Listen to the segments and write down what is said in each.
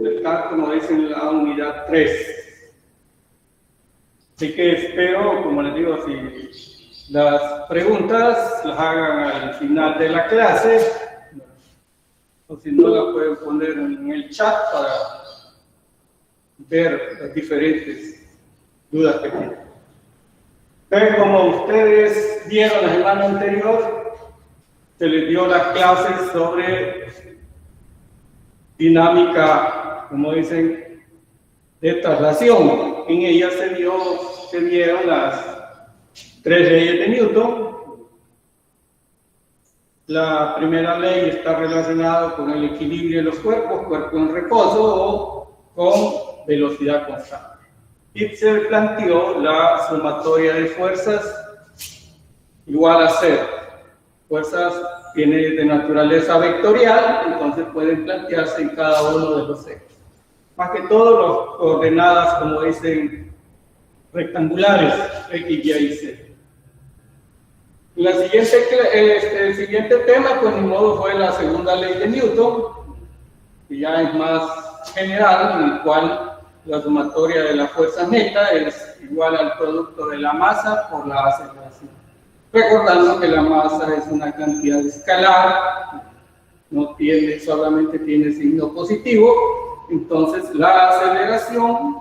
completar, como dicen, la unidad 3. Así que espero, como les digo, si las preguntas las hagan al final de la clase, o si no, las pueden poner en el chat para ver las diferentes dudas que tienen. Pero como ustedes vieron la semana anterior, se les dio las clases sobre dinámica, como dicen, de traslación. En ella se vieron las 3 leyes de Newton. La primera ley está relacionada con el equilibrio de los cuerpos, cuerpo en reposo o con velocidad constante. Y se planteó la sumatoria de fuerzas igual a 0. Fuerzas tiene de naturaleza vectorial, entonces pueden plantearse en cada uno de los ejes. Más que todo, las coordenadas, como dicen, rectangulares, X, Y y Z. El siguiente tema, pues ni modo, fue la segunda ley de Newton, que ya es más general, en el cual la sumatoria de la fuerza neta es igual al producto de la masa por la aceleración. Recordando que la masa es una cantidad escalar, solamente tiene signo positivo, entonces la aceleración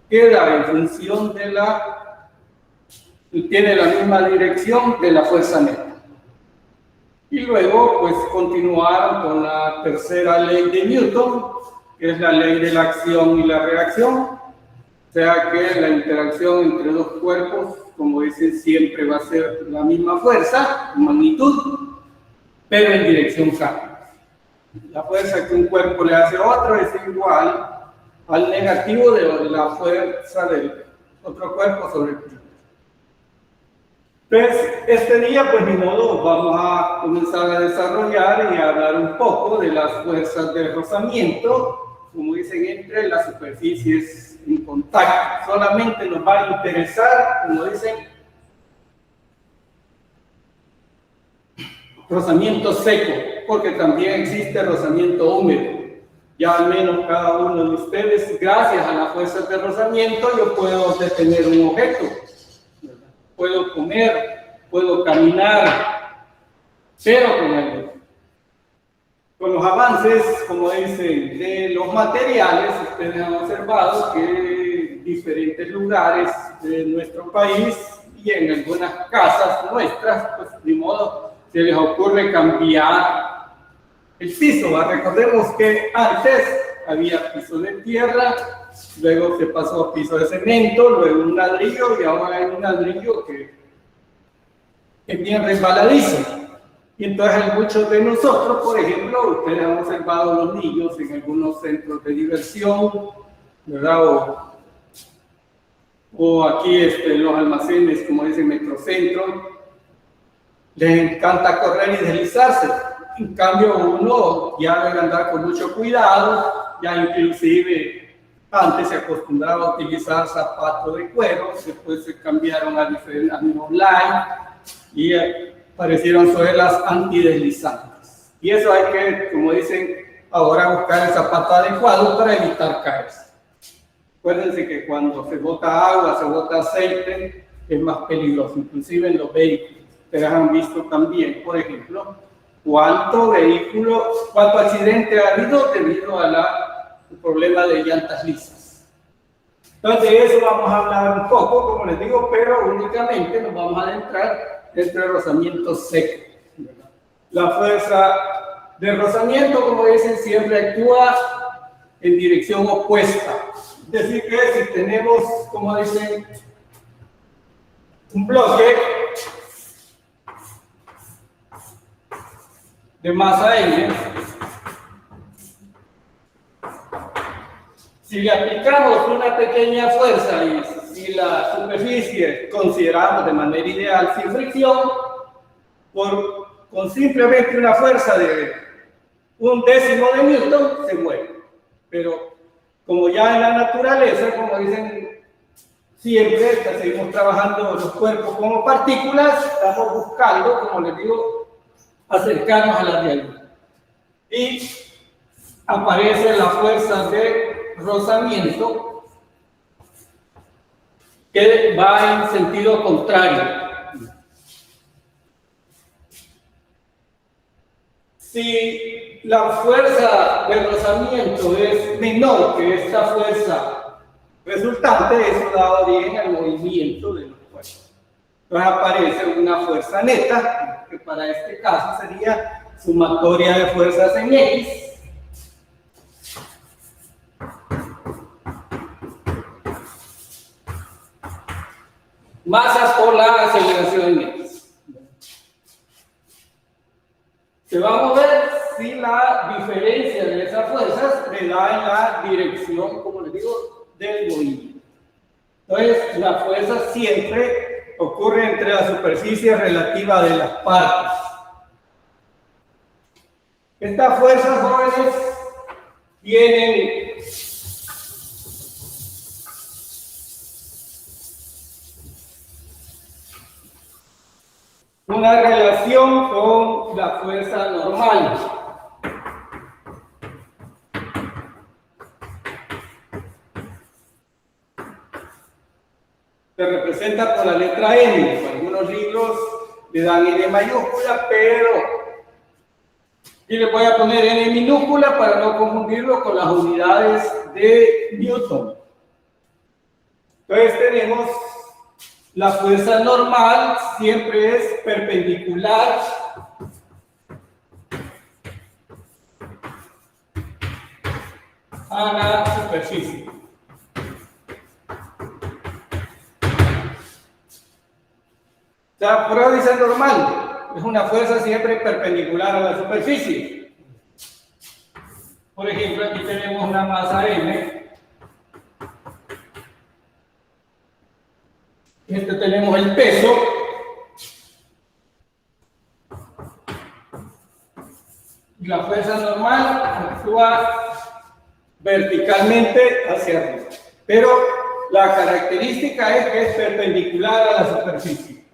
queda en función de tiene la misma dirección de la fuerza neta. Y luego, pues, continuaron con la tercera ley de Newton, que es la ley de la acción y la reacción. O sea que la interacción entre dos cuerpos, como dicen, siempre va a ser la misma fuerza, magnitud, pero en dirección cambia. La fuerza que un cuerpo le hace a otro es igual al negativo de la fuerza del otro cuerpo sobre el primero. Entonces, este día, pues ni modo, vamos a comenzar a desarrollar y a hablar un poco de las fuerzas de rozamiento, como dicen, entre las superficies en contacto. Solamente nos va a interesar, como dicen, rozamiento seco, porque también existe rozamiento húmedo. Ya al menos cada uno de ustedes, gracias a las fuerzas de rozamiento, yo puedo detener un objeto. Puedo comer, puedo caminar, pero con los avances, como dicen, de los materiales, ustedes han observado que en diferentes lugares de nuestro país y en algunas casas nuestras, pues de modo se les ocurre cambiar el piso. Recordemos que antes había piso de tierra, luego se pasó a piso de cemento, luego un ladrillo y ahora hay un ladrillo que es bien resbaladizo. Y entonces hay muchos de nosotros, por ejemplo, ustedes han observado los niños en algunos centros de diversión, ¿verdad? O aquí los almacenes, como dicen, Metrocentro, les encanta correr y deslizarse. En cambio, uno ya debe andar con mucho cuidado, ya inclusive antes se acostumbraba a utilizar zapatos de cuero, después se cambiaron a online y aparecieron suelas antideslizantes. Y eso hay que, como dicen, ahora buscar el zapato adecuado para evitar caerse. Acuérdense que cuando se bota agua, se bota aceite, es más peligroso, inclusive en los vehículos. Ustedes han visto también, por ejemplo, cuánto accidente ha habido debido a problema de llantas lisas. Entonces de eso vamos a hablar un poco, como les digo, pero únicamente nos vamos a adentrar entre el rozamiento seco. La fuerza de rozamiento, como dicen, siempre actúa en dirección opuesta. Es decir, que si tenemos, como dicen, un bloque de masa N, si le aplicamos una pequeña fuerza y si la superficie consideramos de manera ideal sin fricción, con simplemente una fuerza de 1/10 de Newton se mueve. Pero como ya en la naturaleza, como dicen, siempre seguimos trabajando los cuerpos como partículas, estamos buscando, como les digo, acercarnos a la realidad. Y aparece la fuerza de rozamiento que va en sentido contrario. Si la fuerza de rozamiento es menor que esta fuerza resultante, eso da origen al movimiento de los cuerpos. Entonces aparece una fuerza neta, que para este caso sería sumatoria de fuerzas en X, masas por la aceleración en X. Se va a mover si la diferencia de esas fuerzas le da en la dirección, como les digo, del movimiento. Entonces, la fuerza siempre ocurre entre la superficie relativa de las partes. Estas fuerzas, jóvenes, tienen una relación con la fuerza normal. Se representa por la letra M. Algunos libros le dan N mayúscula, pero y le voy a poner N minúscula para no confundirlo con las unidades de Newton. Entonces tenemos la fuerza normal, siempre es perpendicular a la superficie. O sea, por eso dice normal, es una fuerza siempre perpendicular a la superficie. Por ejemplo, aquí tenemos una masa M. Tenemos el peso. Y la fuerza normal actúa verticalmente hacia arriba. Pero la característica es que es perpendicular a la superficie.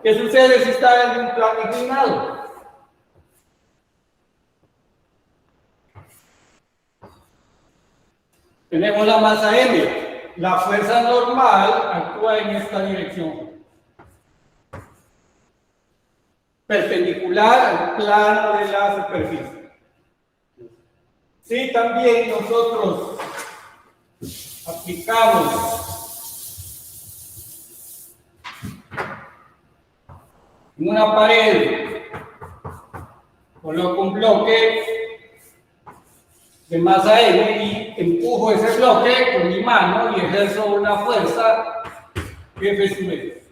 ¿Qué sucede si está en un plano inclinado? Tenemos la masa M. La fuerza normal actúa en esta dirección. Perpendicular al plano de la superficie. Si también nosotros aplicamos en una pared, coloco un bloque de masa M y empujo ese bloque con mi mano y ejerzo una fuerza F sub S.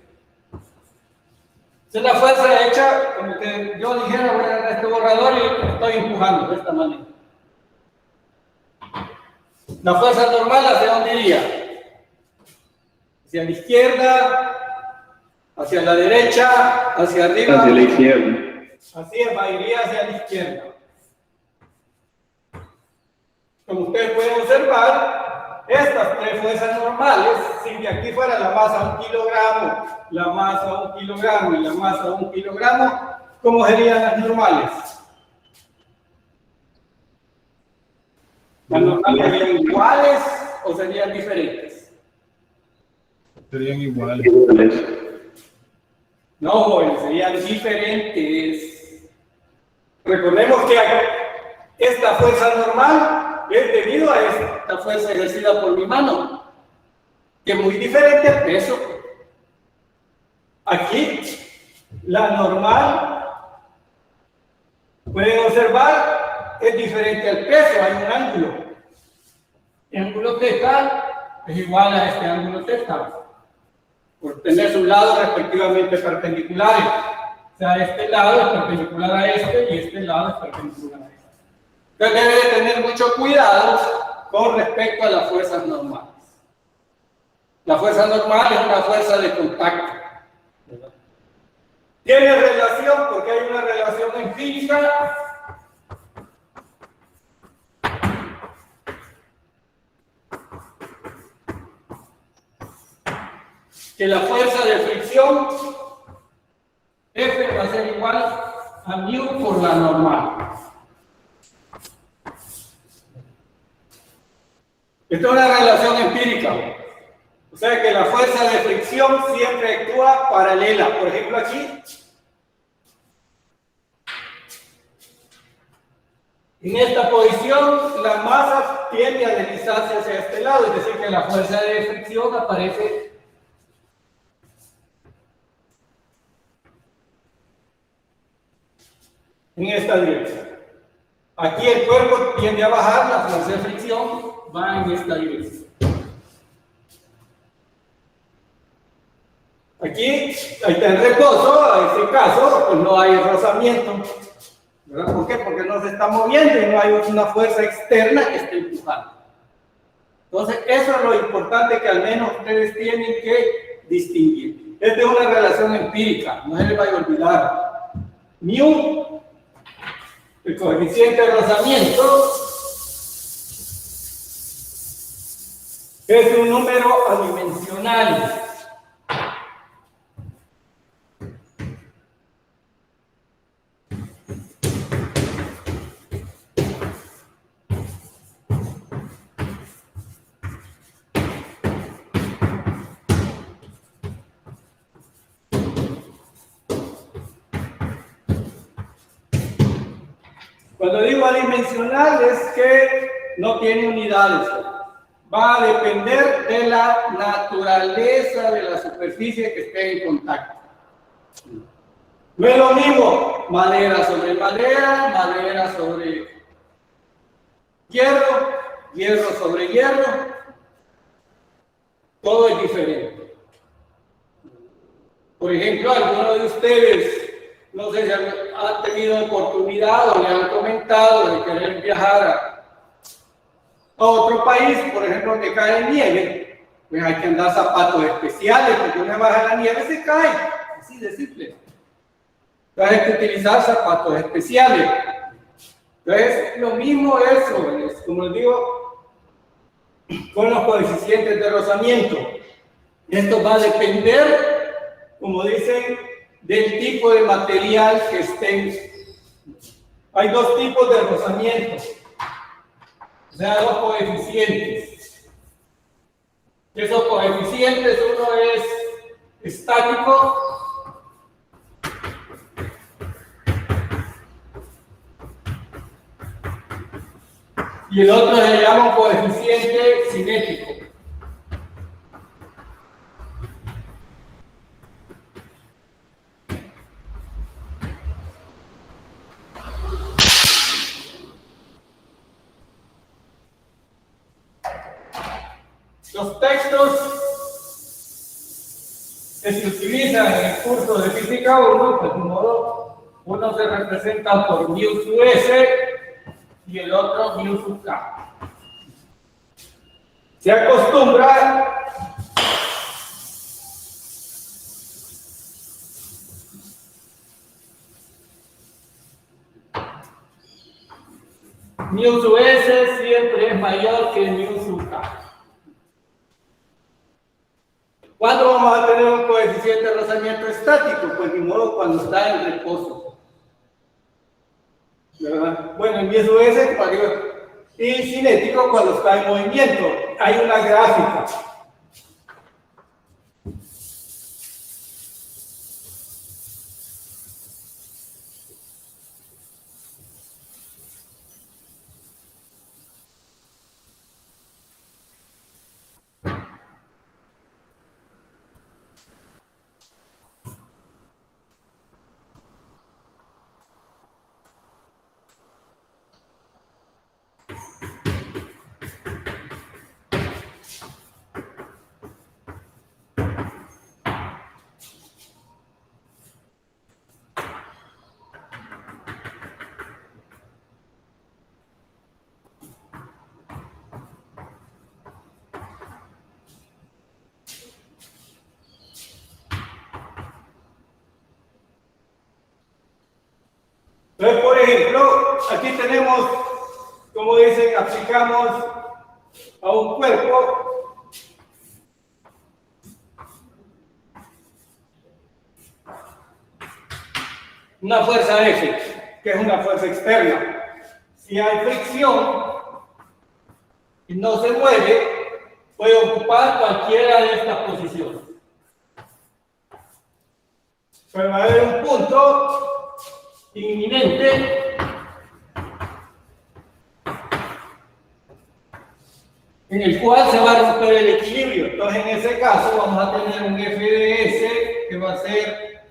Esa es la fuerza hecha, como que yo dijera, voy a agarrar este borrador y estoy empujando de esta manera. La fuerza normal, ¿hacia dónde iría? Hacia la izquierda, hacia la derecha, hacia arriba. Hacia la izquierda. Así es, iría hacia la izquierda. Como ustedes pueden observar, estas tres fuerzas normales, si de aquí fuera la masa 1 kilogramo, la masa 1 kilogramo y la masa 1 kilogramo, ¿cómo serían las normales? ¿Las normales serían iguales o serían diferentes? Serían iguales. No, jóvenes, serían diferentes. Recordemos que esta fuerza normal es debido a esta fuerza ejercida por mi mano, que es muy diferente al peso. Aquí, la normal, pueden observar, es diferente al peso, hay un ángulo. El ángulo teta es igual a este ángulo teta, por tener sus lados respectivamente perpendiculares. O sea, este lado es perpendicular a este y este lado es perpendicular a este. Entonces debe de tener mucho cuidado con respecto a las fuerzas normales. La fuerza normal es una fuerza de contacto. Tiene relación, porque hay una relación en física, que la fuerza de fricción a mu por la normal. Esto es una relación empírica. O sea que la fuerza de fricción siempre actúa paralela. Por ejemplo, aquí, en esta posición, la masa tiende a deslizarse hacia este lado, es decir, que la fuerza de fricción aparece en esta dirección. Aquí el cuerpo tiende a bajar, la fuerza de fricción va en esta dirección. Aquí ahí está el reposo, en este caso, pues no hay rozamiento. ¿Verdad? ¿Por qué? Porque no se está moviendo y no hay una fuerza externa que esté empujando. Entonces, eso es lo importante que al menos ustedes tienen que distinguir. Esta es una relación empírica, no se les vaya a olvidar. Mu, el coeficiente de rozamiento, es un número adimensional. Cuando digo adimensional es que no tiene unidades. Va a depender de la naturaleza de la superficie que esté en contacto. No es lo mismo madera sobre madera, madera sobre hierro, hierro sobre hierro. Todo es diferente. Por ejemplo, algunos de ustedes, no sé si han tenido oportunidad o le han comentado de querer viajar a otro país, por ejemplo, donde cae nieve, pues hay que andar zapatos especiales, porque una baja la nieve se cae, así de simple. Entonces hay que utilizar zapatos especiales. Entonces, lo mismo eso, como les digo, con los coeficientes de rozamiento. Esto va a depender, como dicen, del tipo de material que estén. Hay dos tipos de rozamiento, o sea, dos coeficientes. Esos coeficientes, uno es estático y el otro se llama coeficiente cinético. Los textos que se utilizan en el curso de física 1, pues de modo, uno se representa por mu sub s y el otro mu sub k. Se acostumbra mu sub s siempre es mayor que mu sub k. ¿Cuándo vamos a tener un coeficiente de rozamiento estático? Pues de modo cuando está en reposo. ¿Verdad? Bueno, en mu sub s y cinético cuando está en movimiento. Hay una gráfica. Entonces, por ejemplo, aquí tenemos, como dicen, aplicamos a un cuerpo una fuerza F, que es una fuerza externa. Si hay fricción y no se mueve, puede ocupar cualquiera de estas posiciones. Pero va a haber un punto inminente en el cual se va a romper el equilibrio. Entonces, en ese caso, vamos a tener un F de S que va a ser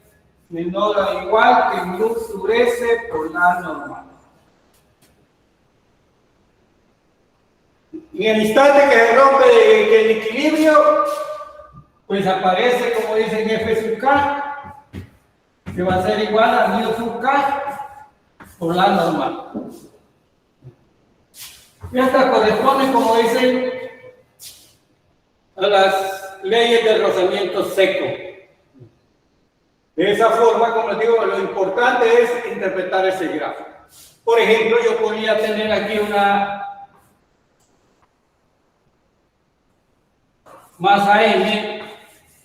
menor o igual que mu sur S por la normal. En el instante que se rompe el equilibrio, pues aparece, como dicen, F sub K, que va a ser igual a mu sub K por la normal. Y esta corresponde, como dicen, a las leyes del rozamiento seco. De esa forma, como les digo, lo importante es interpretar ese gráfico. Por ejemplo, yo podría tener aquí una masa M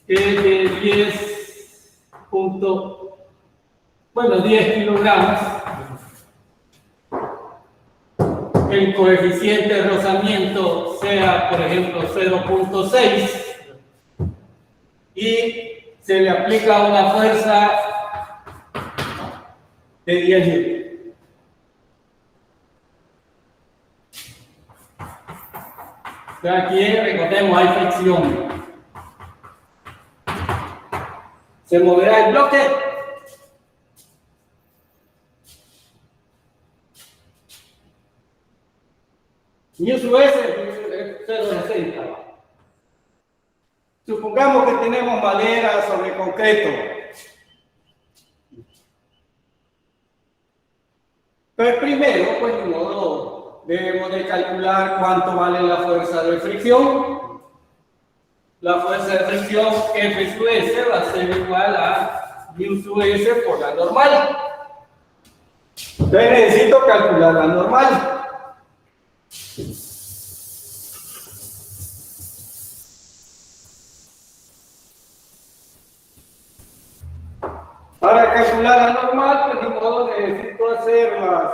que es de 10 kilogramos. El coeficiente de rozamiento sea, por ejemplo, 0.6 y se le aplica una fuerza de 10 newton. Aquí, recordemos, hay fricción. ¿Se moverá el bloque? Mu sub S es 0.60. Supongamos que tenemos madera sobre concreto. Pero primero, pues de modo, debemos de calcular cuánto vale la fuerza de fricción. La fuerza de fricción F sub S va a ser igual a mu sub S por la normal. Entonces necesito calcular la normal. Para calcular la normal, pues de modo necesito hacer las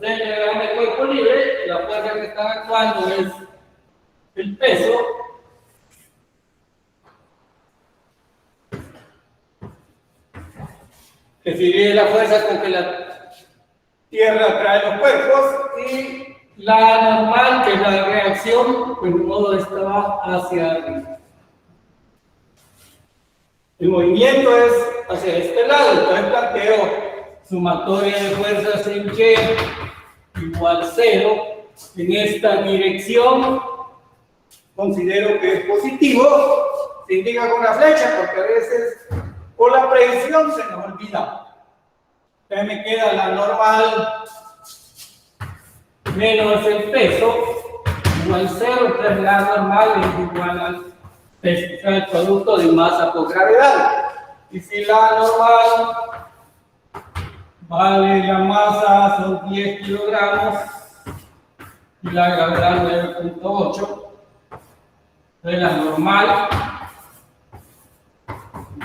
diagrama de cuerpo libre. La fuerza que está actuando es el peso. Que se divide la fuerza con que la Tierra atrae los cuerpos y la normal, que es la reacción, pues de modo estaba hacia arriba. El movimiento es hacia este lado, entonces planteo sumatoria de fuerzas en Y igual 0. En esta dirección considero que es positivo, se indica con la flecha porque a veces por la predicción se nos olvida. Entonces me queda la normal menos el peso igual 0, entonces la normal es igual al peso, o sea, el producto de masa por gravedad. Y si la normal vale, la masa son 10 kilogramos y la gravedad 9.8, entonces la normal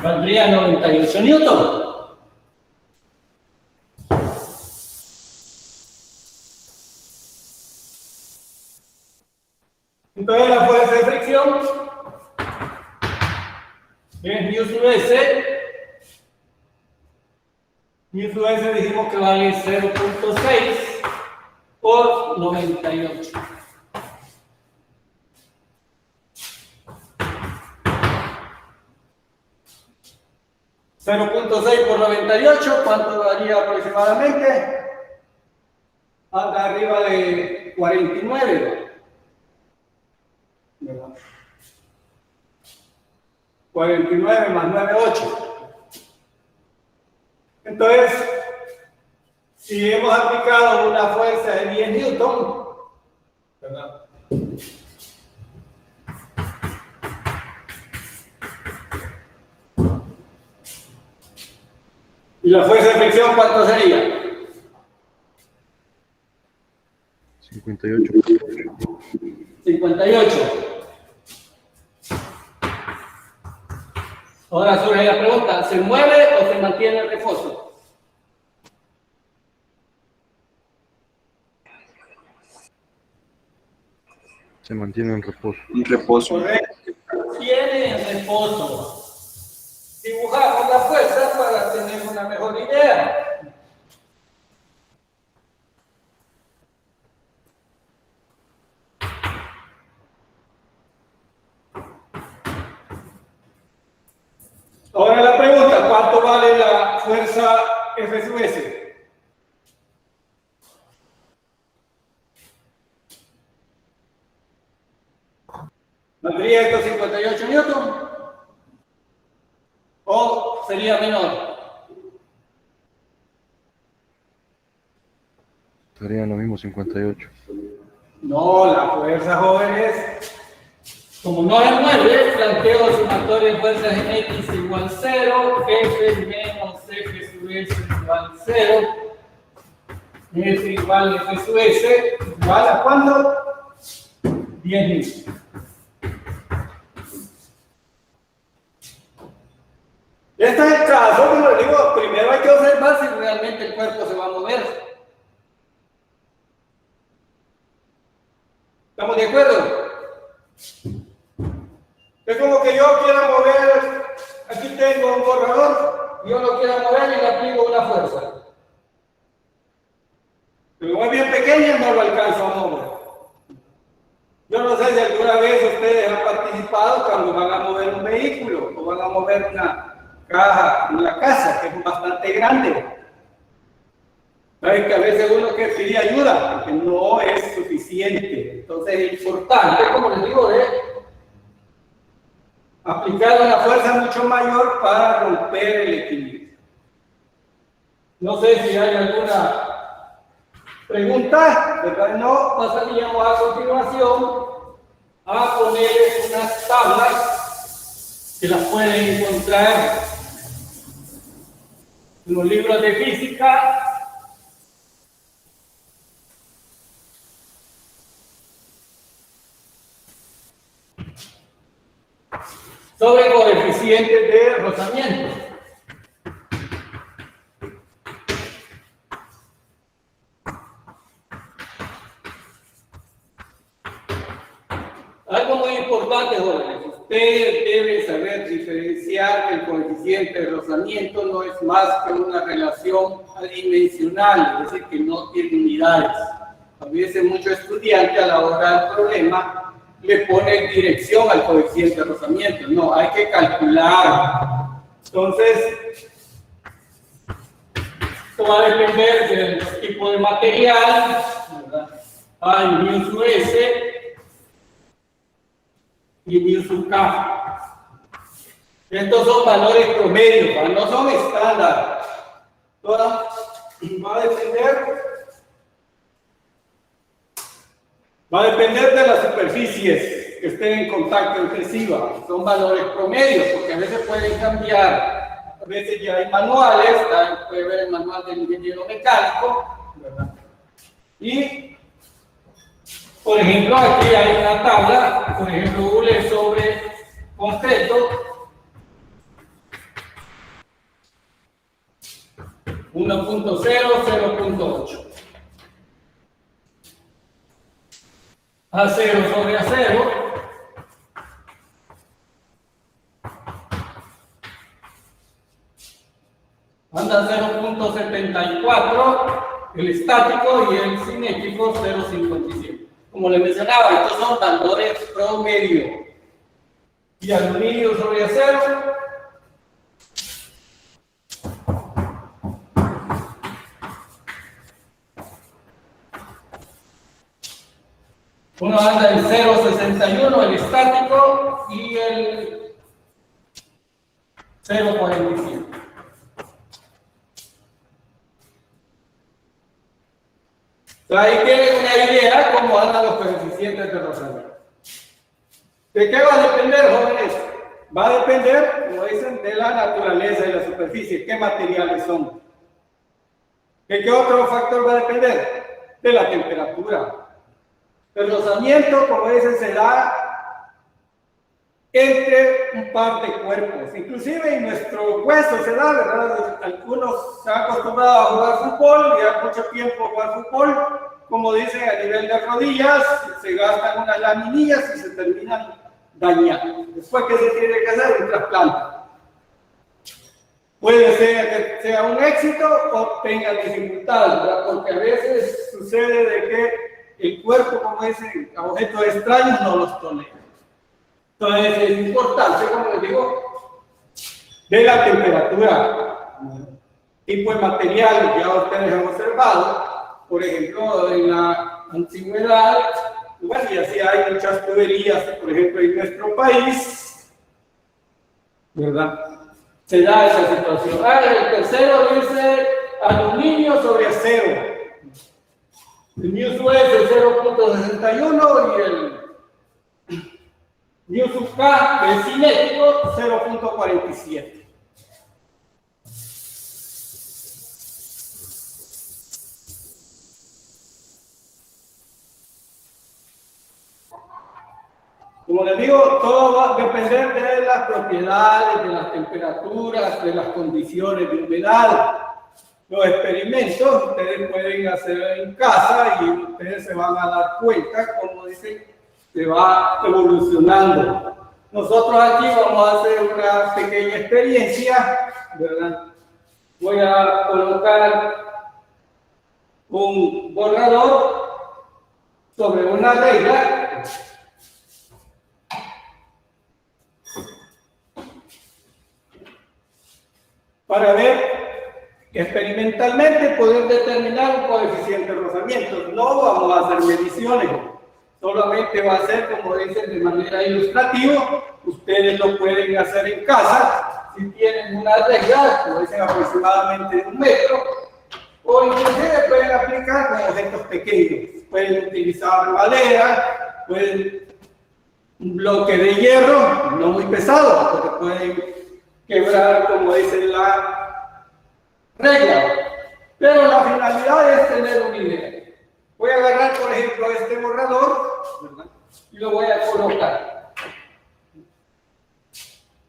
valdría 98 newton. Entonces la fuerza de fricción es mu sub S. Mu sub S dijimos que vale 0.6 por 98. $0.6 por 98, ¿cuánto daría aproximadamente? Anda arriba de 49. ¿Verdad? 49 más 98. Entonces, si hemos aplicado una fuerza de 10 newton, ¿verdad? ¿Y la fuerza de fricción cuánto sería? 58. 58. Ahora surge la pregunta, ¿se mueve o se mantiene el reposo? Se mantiene en reposo. En reposo. Correcto. Tiene en reposo. Dibujamos la fuerza para tener una mejor idea. Ahora la pregunta, ¿cuánto vale la fuerza F sub S? ¿Valdría esto 58 newton? ¿O sería menor? Serían lo mismo 58. No, la fuerza, jóvenes, como no es 9, planteo sumatoria de fuerzas en X igual 0, F menos F sub S igual 0, F igual F sub S igual a ¿cuánto? 10 newton. Este es el caso, como les digo, primero hay que observar si realmente el cuerpo se va a mover. ¿Estamos de acuerdo? Es como que yo quiera mover, aquí tengo un borrador, yo lo quiero mover y le aplico una fuerza. Pero como es bien pequeña, no lo alcanzo a mover. Yo no sé si alguna vez ustedes han participado cuando van a mover un vehículo o van a mover una caja en la casa, que es bastante grande. Sabes que a veces uno quiere pedir ayuda porque no es suficiente. Entonces es importante, como les digo, aplicar una fuerza mucho mayor para romper el equilibrio. No sé si hay alguna pregunta, ¿verdad? No, pasaríamos a continuación a ponerles unas tablas que las pueden encontrar en los libros de física. Sobre coeficientes de rozamiento. Algo muy importante, jóvenes, ustedes deben saber diferenciar que el coeficiente de rozamiento no es más que una relación adimensional, es decir, que no tiene unidades. A veces muchos estudiantes a la hora del problema le ponen dirección al coeficiente de rozamiento. No, hay que calcular. Entonces, esto va a depender del tipo de material, ¿verdad? Hay mu sub S y mu sub K. Estos son valores promedios, no son estándar. Ahora, va a depender de las superficies que estén en contacto entre sí. Son valores promedios, porque a veces pueden cambiar. A veces ya hay manuales, puede ver el manual del ingeniero mecánico, ¿verdad? Y, por ejemplo, aquí hay una tabla, por ejemplo, hule sobre concreto, 1.0, 0.8. Acero sobre acero, anda 0.74, el estático y el cinético 0.57. Como les mencionaba, estos son valores promedio. Y aluminio sobre acero, uno anda en 0.61 el estático y el 0.45. Ahí tienen una idea cómo andan los coeficientes de rozamiento. ¿De qué va a depender, jóvenes? Va a depender, como dicen, de la naturaleza de la superficie, qué materiales son. ¿De qué otro factor va a depender? De la temperatura. El rozamiento, como dicen, se da entre un par de cuerpos. Inclusive en nuestro hueso se da, ¿verdad? Algunos se han acostumbrado a jugar fútbol, ya mucho tiempo jugar fútbol, como dicen, a nivel de rodillas, se gastan unas laminillas y se terminan dañando. Después, ¿qué se tiene que hacer? Un trasplante. Puede ser que sea un éxito o tenga dificultades, ¿verdad? Porque a veces sucede de que el cuerpo, como dicen, a objetos extraños no los tolera. Entonces es importante, como les digo, de la temperatura, tipo de material, ya ustedes han observado, por ejemplo, en la antigüedad, bueno, y así hay muchas tuberías, por ejemplo, en nuestro país, ¿verdad? Se da esa situación. El tercero dice aluminio sobre acero. El Newsub es el 0.61 y el Newsub K, el cinético, 0.47. Como les digo, todo va a depender de las propiedades, de las temperaturas, de las condiciones de humedad. Los experimentos ustedes pueden hacer en casa y ustedes se van a dar cuenta, como dicen, se va evolucionando. Nosotros aquí vamos a hacer una pequeña experiencia, ¿verdad? Voy a colocar un borrador sobre una regla. Para ver experimentalmente poder determinar un coeficiente de rozamiento. No vamos a hacer mediciones, solamente va a ser, como dicen, de manera ilustrativa. Ustedes lo pueden hacer en casa, si tienen una regla, como dicen, aproximadamente de 1 metro, o inclusive pueden aplicar con objetos pequeños. Pueden utilizar madera, pueden un bloque de hierro, no muy pesado, porque pueden quebrar, como dice la regla, pero la finalidad es tener una idea. Voy a agarrar, por ejemplo, este borrador, ¿verdad? Y lo voy a colocar.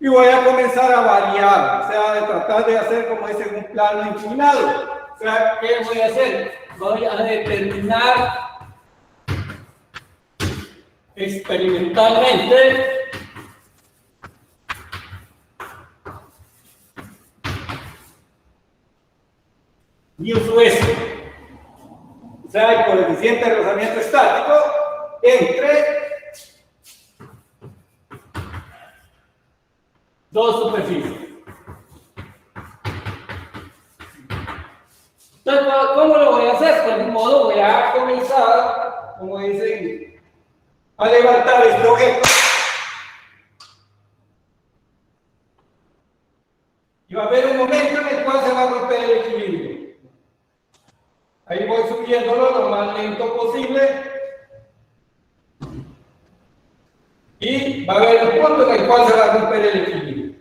Y voy a comenzar a variar, o sea, de tratar de hacer, como dice, un plano inclinado. O sea, ¿qué voy a hacer? Voy a determinar experimentalmente Newsub, o sea, el coeficiente de rozamiento estático entre dos superficies. Entonces, ¿cómo lo voy a hacer? Pues de un modo voy a comenzar, como dicen, a levantar este objeto. Y va a haber un momento en el cual se va a romper el equilibrio. Ahí voy subiéndolo lo más lento posible. Y va a haber un punto en el cual se va a romper el equilibrio.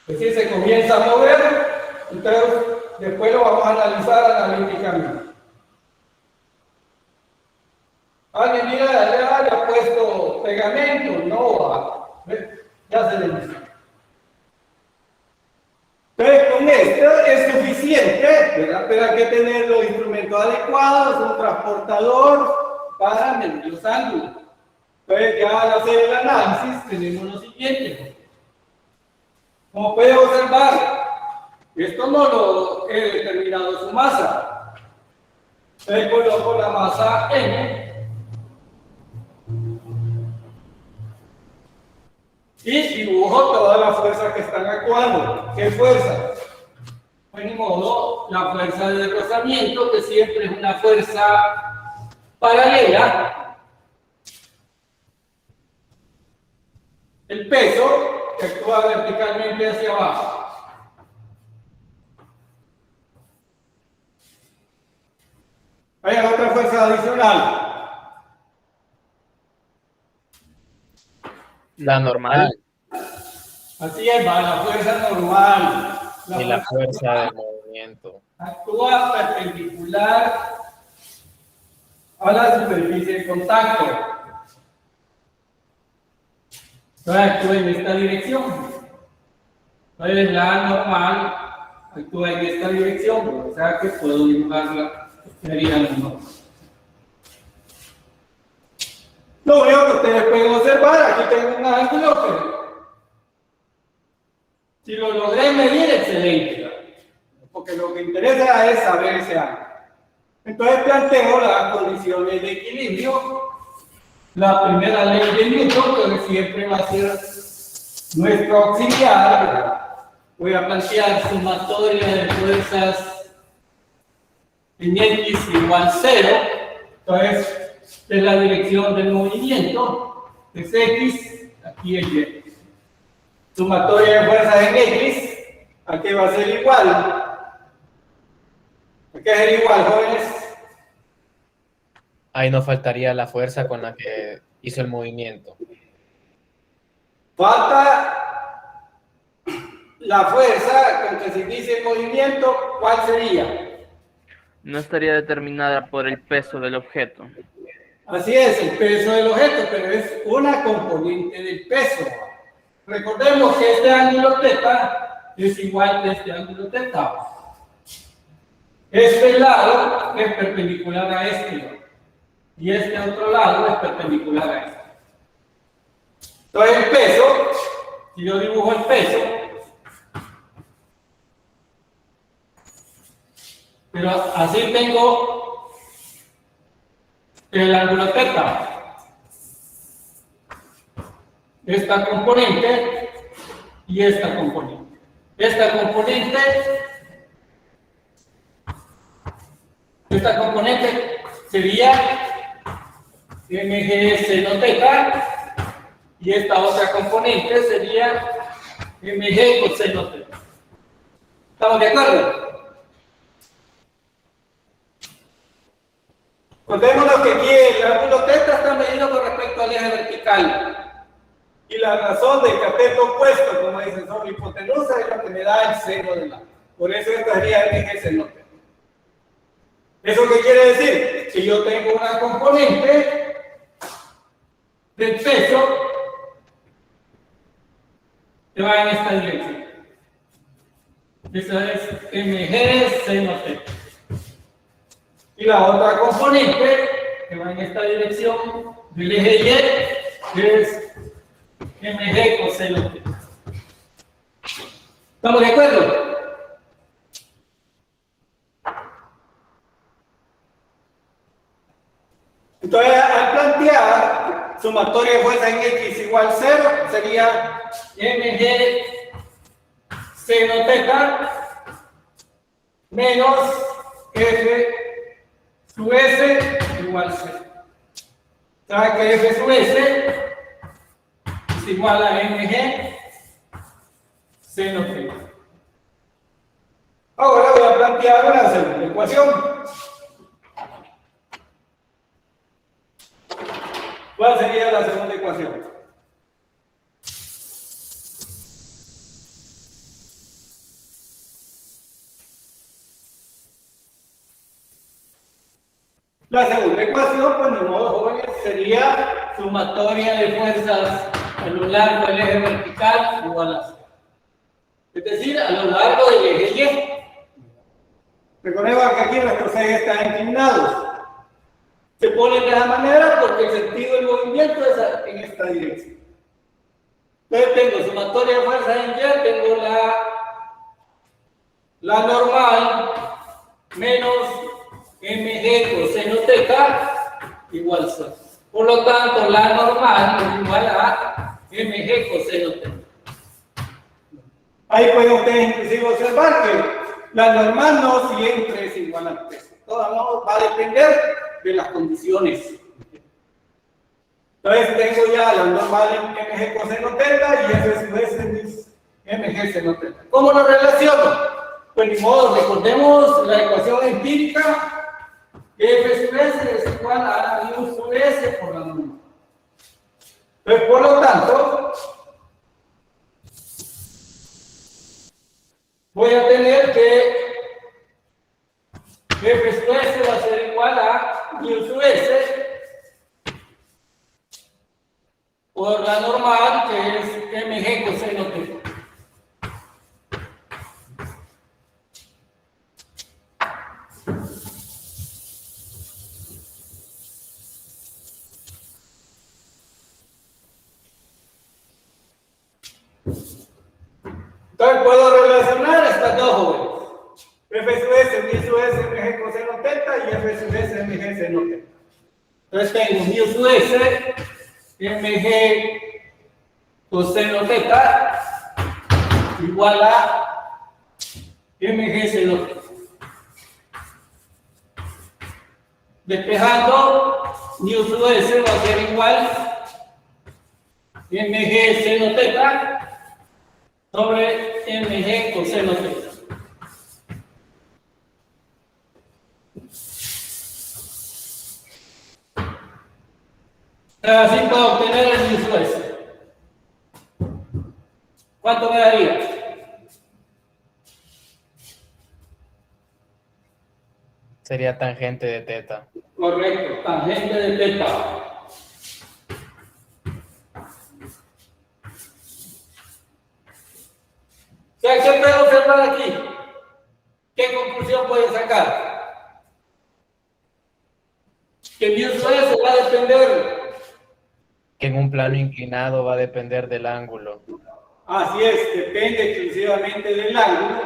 Es decir, se comienza a mover, entonces después lo vamos a analizar analíticamente. Alguien mira, ya le ha puesto pegamento, no, ya se le dice. Entonces, con esto es suficiente, ¿verdad? Pero hay que tener los instrumentos adecuados, un transportador para medir los ángulos. Entonces, ya al hacer el análisis, tenemos lo siguiente. Como pueden observar, esto no lo he determinado su masa. Entonces, coloco la masa M. Y dibujo todas las fuerzas que están actuando. ¿Qué fuerzas? Pues ni modo, la fuerza de rozamiento, que siempre es una fuerza paralela. El peso, que actúa verticalmente hacia abajo. Hay otra fuerza adicional. La normal. Así es, va, la fuerza normal. Y la fuerza de movimiento. Actúa perpendicular a la superficie de contacto. Entonces actúa en esta dirección. Entonces la normal actúa en esta dirección, o sea que puedo dibujarla, sería la normal. Lo único que ustedes pueden observar, aquí tengo un ángulo que si lo logré medir, excelente, porque lo que interesa es saber ese ángulo. Entonces planteo las condiciones de equilibrio. La primera ley de Newton, que siempre va a ser nuestro auxiliar. Voy a plantear sumatoria de fuerzas en X igual 0. Entonces, es la dirección del movimiento, es X, aquí es Y. Sumatoria de fuerzas en X, aquí va a ser igual. ¿A qué es igual, jóvenes? Ahí nos faltaría la fuerza con la que hizo el movimiento. Falta la fuerza con que se dice el movimiento, ¿cuál sería? No estaría determinada por el peso del objeto. Así es, el peso del objeto, pero es una componente del peso. Recordemos que este ángulo θ es igual que este ángulo θ. Este lado es perpendicular a este lado. Y este otro lado es perpendicular a este. Entonces el peso, si yo dibujo el peso, pero así tengo el ángulo θ. Esta componente y esta componente. Esta componente sería mg seno θ y esta otra componente sería mg coseno θ. ¿Estamos de acuerdo? Contémonos que aquí el ángulo θ está medido con respecto al eje vertical. Y la razón del cateto opuesto, como dicen, sobre la hipotenusa es la que me da el seno del lado. Por eso esta sería mg seno θ. ¿Eso qué quiere decir? Que yo tengo una componente del peso que va en esta dirección. Esa es mg seno θ. Y la otra componente que va en esta dirección del eje Y es mg coseno θ. ¿Estamos de acuerdo? Entonces, al plantear sumatoria de fuerza en X igual 0, sería mg seno θ menos f sub s igual 0. ¿Sabe que f sub s es igual a mg seno θ? Ahora voy a plantear una segunda ecuación. ¿Cuál sería la segunda ecuación? La segunda ecuación, pues de modo jóvenes, sería sumatoria de fuerzas a lo largo del eje vertical igual a 0. Es decir, a lo largo del eje Y. Recordemos que aquí nuestros ejes están inclinados. Se ponen de esa manera porque el sentido del movimiento es en esta dirección. Entonces tengo sumatoria de fuerzas en Y, tengo la normal menos mg coseno θ igual 0. Por lo tanto, la normal es igual a mg coseno θ. Ahí pueden ustedes inclusive observar que la normal no siempre es igual al peso. Todo va a depender de las condiciones. Entonces tengo ya la normal en mg coseno θ y f sub s es mg seno θ. ¿Cómo lo relaciono? Pues ni modo, recordemos la ecuación empírica. F sub s es igual a u sub s por la normal. Entonces, por lo tanto, voy a tener que F sub s va a ser igual a u sub s por la normal, que coseno teta. Entonces puedo relacionar estas dos jóvenes. F sub S, mi sub S, mg coseno teta y F sub S, mg seno teta. Entonces tengo mi sub S, mg coseno teta igual a mg seno teta. Despejando, mu sub S va a ser igual mg seno teta sobre mg coseno teta. Así puedo obtener el mu sub S. ¿Cuánto me daría? Sería tangente de teta. Correcto, tangente de teta. O sea, ¿qué puedo observar aquí? ¿Qué conclusión pueden sacar? Que mu sub S va a depender. Que en un plano inclinado va a depender del ángulo. Así es, depende exclusivamente del ángulo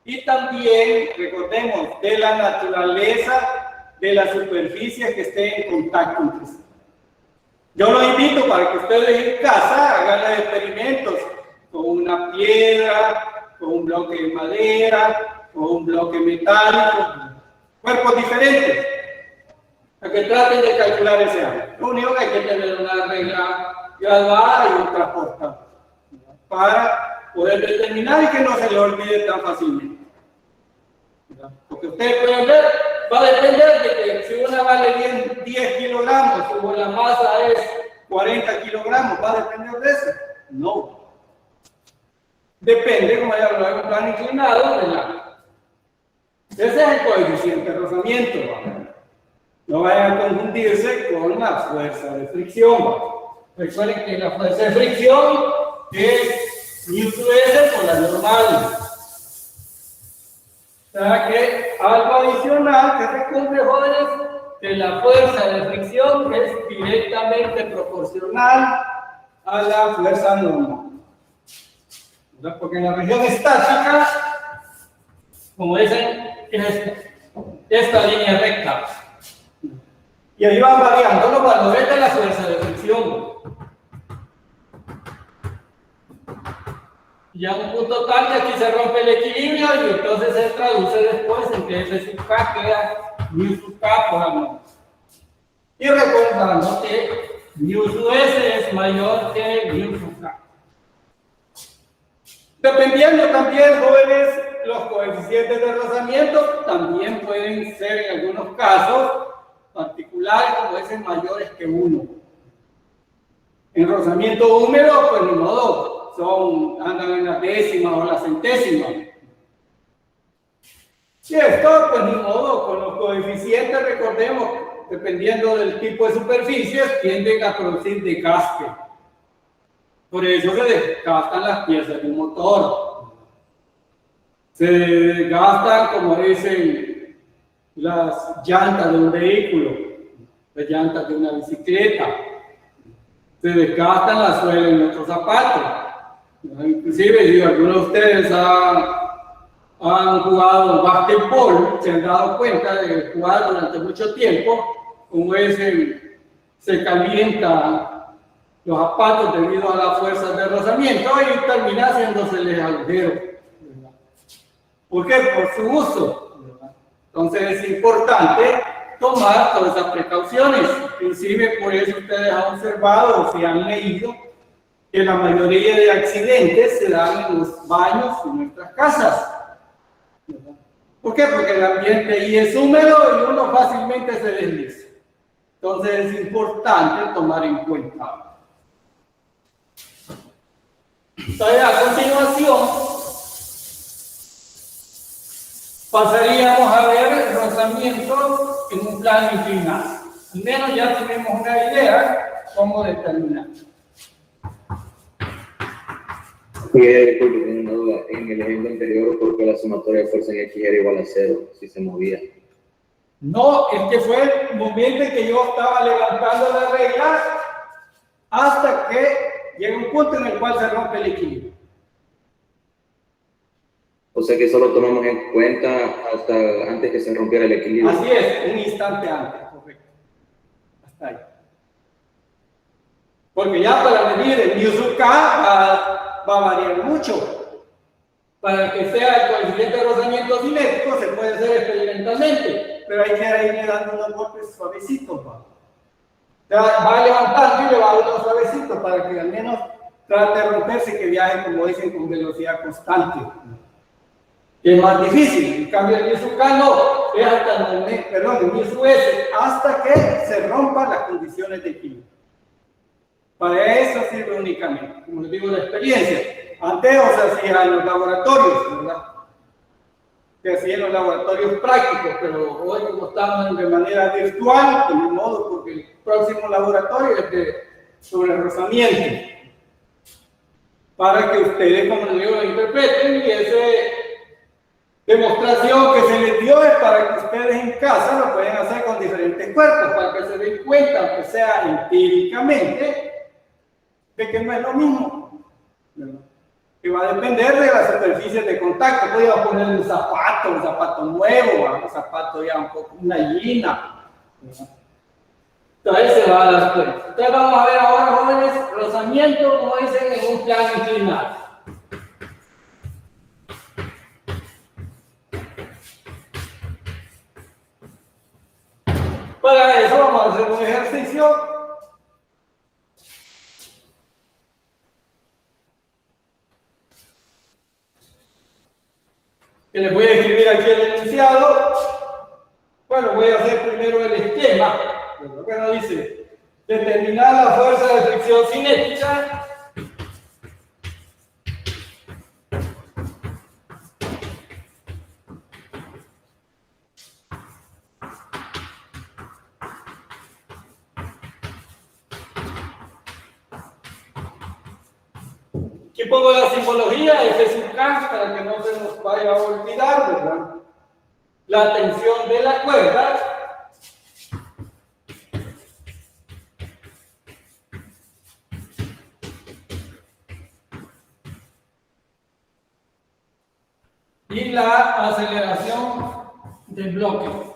y también, recordemos, de la naturaleza de la superficie que esté en contacto entre sí. Yo los invito para que ustedes en casa hagan los experimentos con una piedra, con un bloque de madera, con un bloque metálico, cuerpos diferentes, para que traten de calcular ese ángulo. Lo único que hay que tener una regla graduada y un transportador para poder determinar y que no se le olvide tan fácilmente. Porque ustedes pueden ver, va a depender de que si una vale 10 kilogramos, si la masa es 40 kilogramos, ¿va a depender de eso? No. Depende, como ya lo hemos plan inclinado, del ángulo. Ese es el coeficiente de rozamiento. No vayan a confundirse con la fuerza de fricción. Recuerden que la fuerza de fricción es mu sub S por la normal. O sea que algo adicional que se cumple, jóvenes, que la fuerza de fricción es directamente proporcional a la fuerza normal. ¿Verdad? Porque en la región estática, como dicen, es esta línea recta. Y ahí van variando los valores de la fuerza de fricción. Y a un punto tal que aquí se rompe el equilibrio y entonces se traduce después en que F sub K queda mu sub K por amor. Y recordando que mu sub S es mayor que mu sub K. Dependiendo también, jóvenes, los coeficientes de rozamiento también pueden ser en algunos casos particulares, como dicen, mayores que 1. En rozamiento húmedo, pues ni modo, andan en la décima o la centésima. Y esto, pues ni modo, con los coeficientes, recordemos, dependiendo del tipo de superficies, tienden a producir desgaste. Por eso se desgastan las piezas de un motor. Se desgastan, como dicen, las llantas de un vehículo, las llantas de una bicicleta. Se desgastan las suelas en nuestros zapatos. Inclusive, si algunos de ustedes han jugado básquetbol, se han dado cuenta de jugar durante mucho tiempo, como se calientan los zapatos debido a las fuerzas de rozamiento y termina haciéndose agujeros. ¿Por qué? Por su uso. Entonces es importante tomar todas esas precauciones. Inclusive por eso ustedes han observado o si han leído que la mayoría de accidentes se dan en los baños de nuestras casas. ¿Por qué? Porque el ambiente ahí es húmedo y uno fácilmente se desliza. Entonces es importante tomar en cuenta. Entonces, a continuación, pasaríamos a ver el rozamiento en un plano inclinado. Al menos ya tenemos una idea cómo determinar. Y disculpe, tengo una duda. En el ejemplo anterior, ¿por qué la sumatoria de fuerza en X era igual a 0 si se movía? No, es que fue el momento en que yo estaba levantando la regla hasta que llega un punto en el cual se rompe el equilibrio. O sea que solo tomamos en cuenta hasta antes que se rompiera el equilibrio. Así es, un instante antes, correcto. Hasta ahí. Porque ya para medir el mu sub k va a variar mucho. Para que sea el coeficiente de rozamiento cinético se puede hacer experimentalmente, pero hay que irle dando unos golpes suavecitos. O sea, va levantando y le va dando unos suavecitos para que al menos trate de romperse, que viaje, como dicen, con velocidad constante. Es más difícil. En cambio, el mu sub k no, es hasta el mu sub s, hasta que se rompan las condiciones de equilibrio. Para eso sirve únicamente, como les digo, la experiencia. Antes se hacía en los laboratorios, ¿verdad? Se hacía en los laboratorios prácticos, pero hoy como estamos de manera virtual, de modo porque el próximo laboratorio es sobre el rozamiento. Para que ustedes, como les digo, lo interpreten y esa demostración que se les dio es para que ustedes en casa lo pueden hacer con diferentes cuerpos, para que se den cuenta, aunque sea empíricamente, de que no es lo mismo, ¿verdad? Que va a depender de las superficies de contacto. Podríamos poner un zapato nuevo, un zapato ya un poco, una gallina, ¿verdad? Entonces se va a dar cuenta. Entonces vamos a ver ahora, jóvenes, rozamiento, como dicen, en un plano inclinado. Para eso vamos a hacer un ejercicio. Que les voy a escribir aquí el enunciado. Bueno, voy a hacer primero el esquema. Bueno, dice, determinar la fuerza de fricción cinética aquí pongo la simbología F sub k para que no se nos vaya a olvidar, ¿verdad? La tensión de la cuerda y la aceleración del bloque.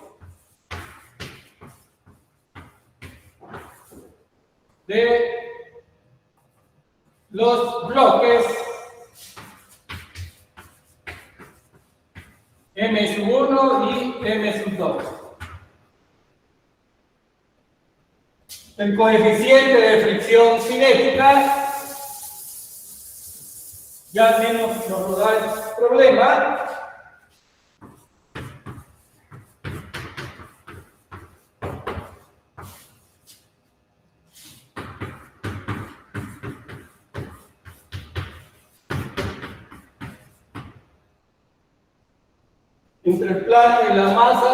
De los bloques M sub 1 y M sub 2. El coeficiente de fricción cinética, ya al menos nos lo da el problema. Entre el plano y la masa,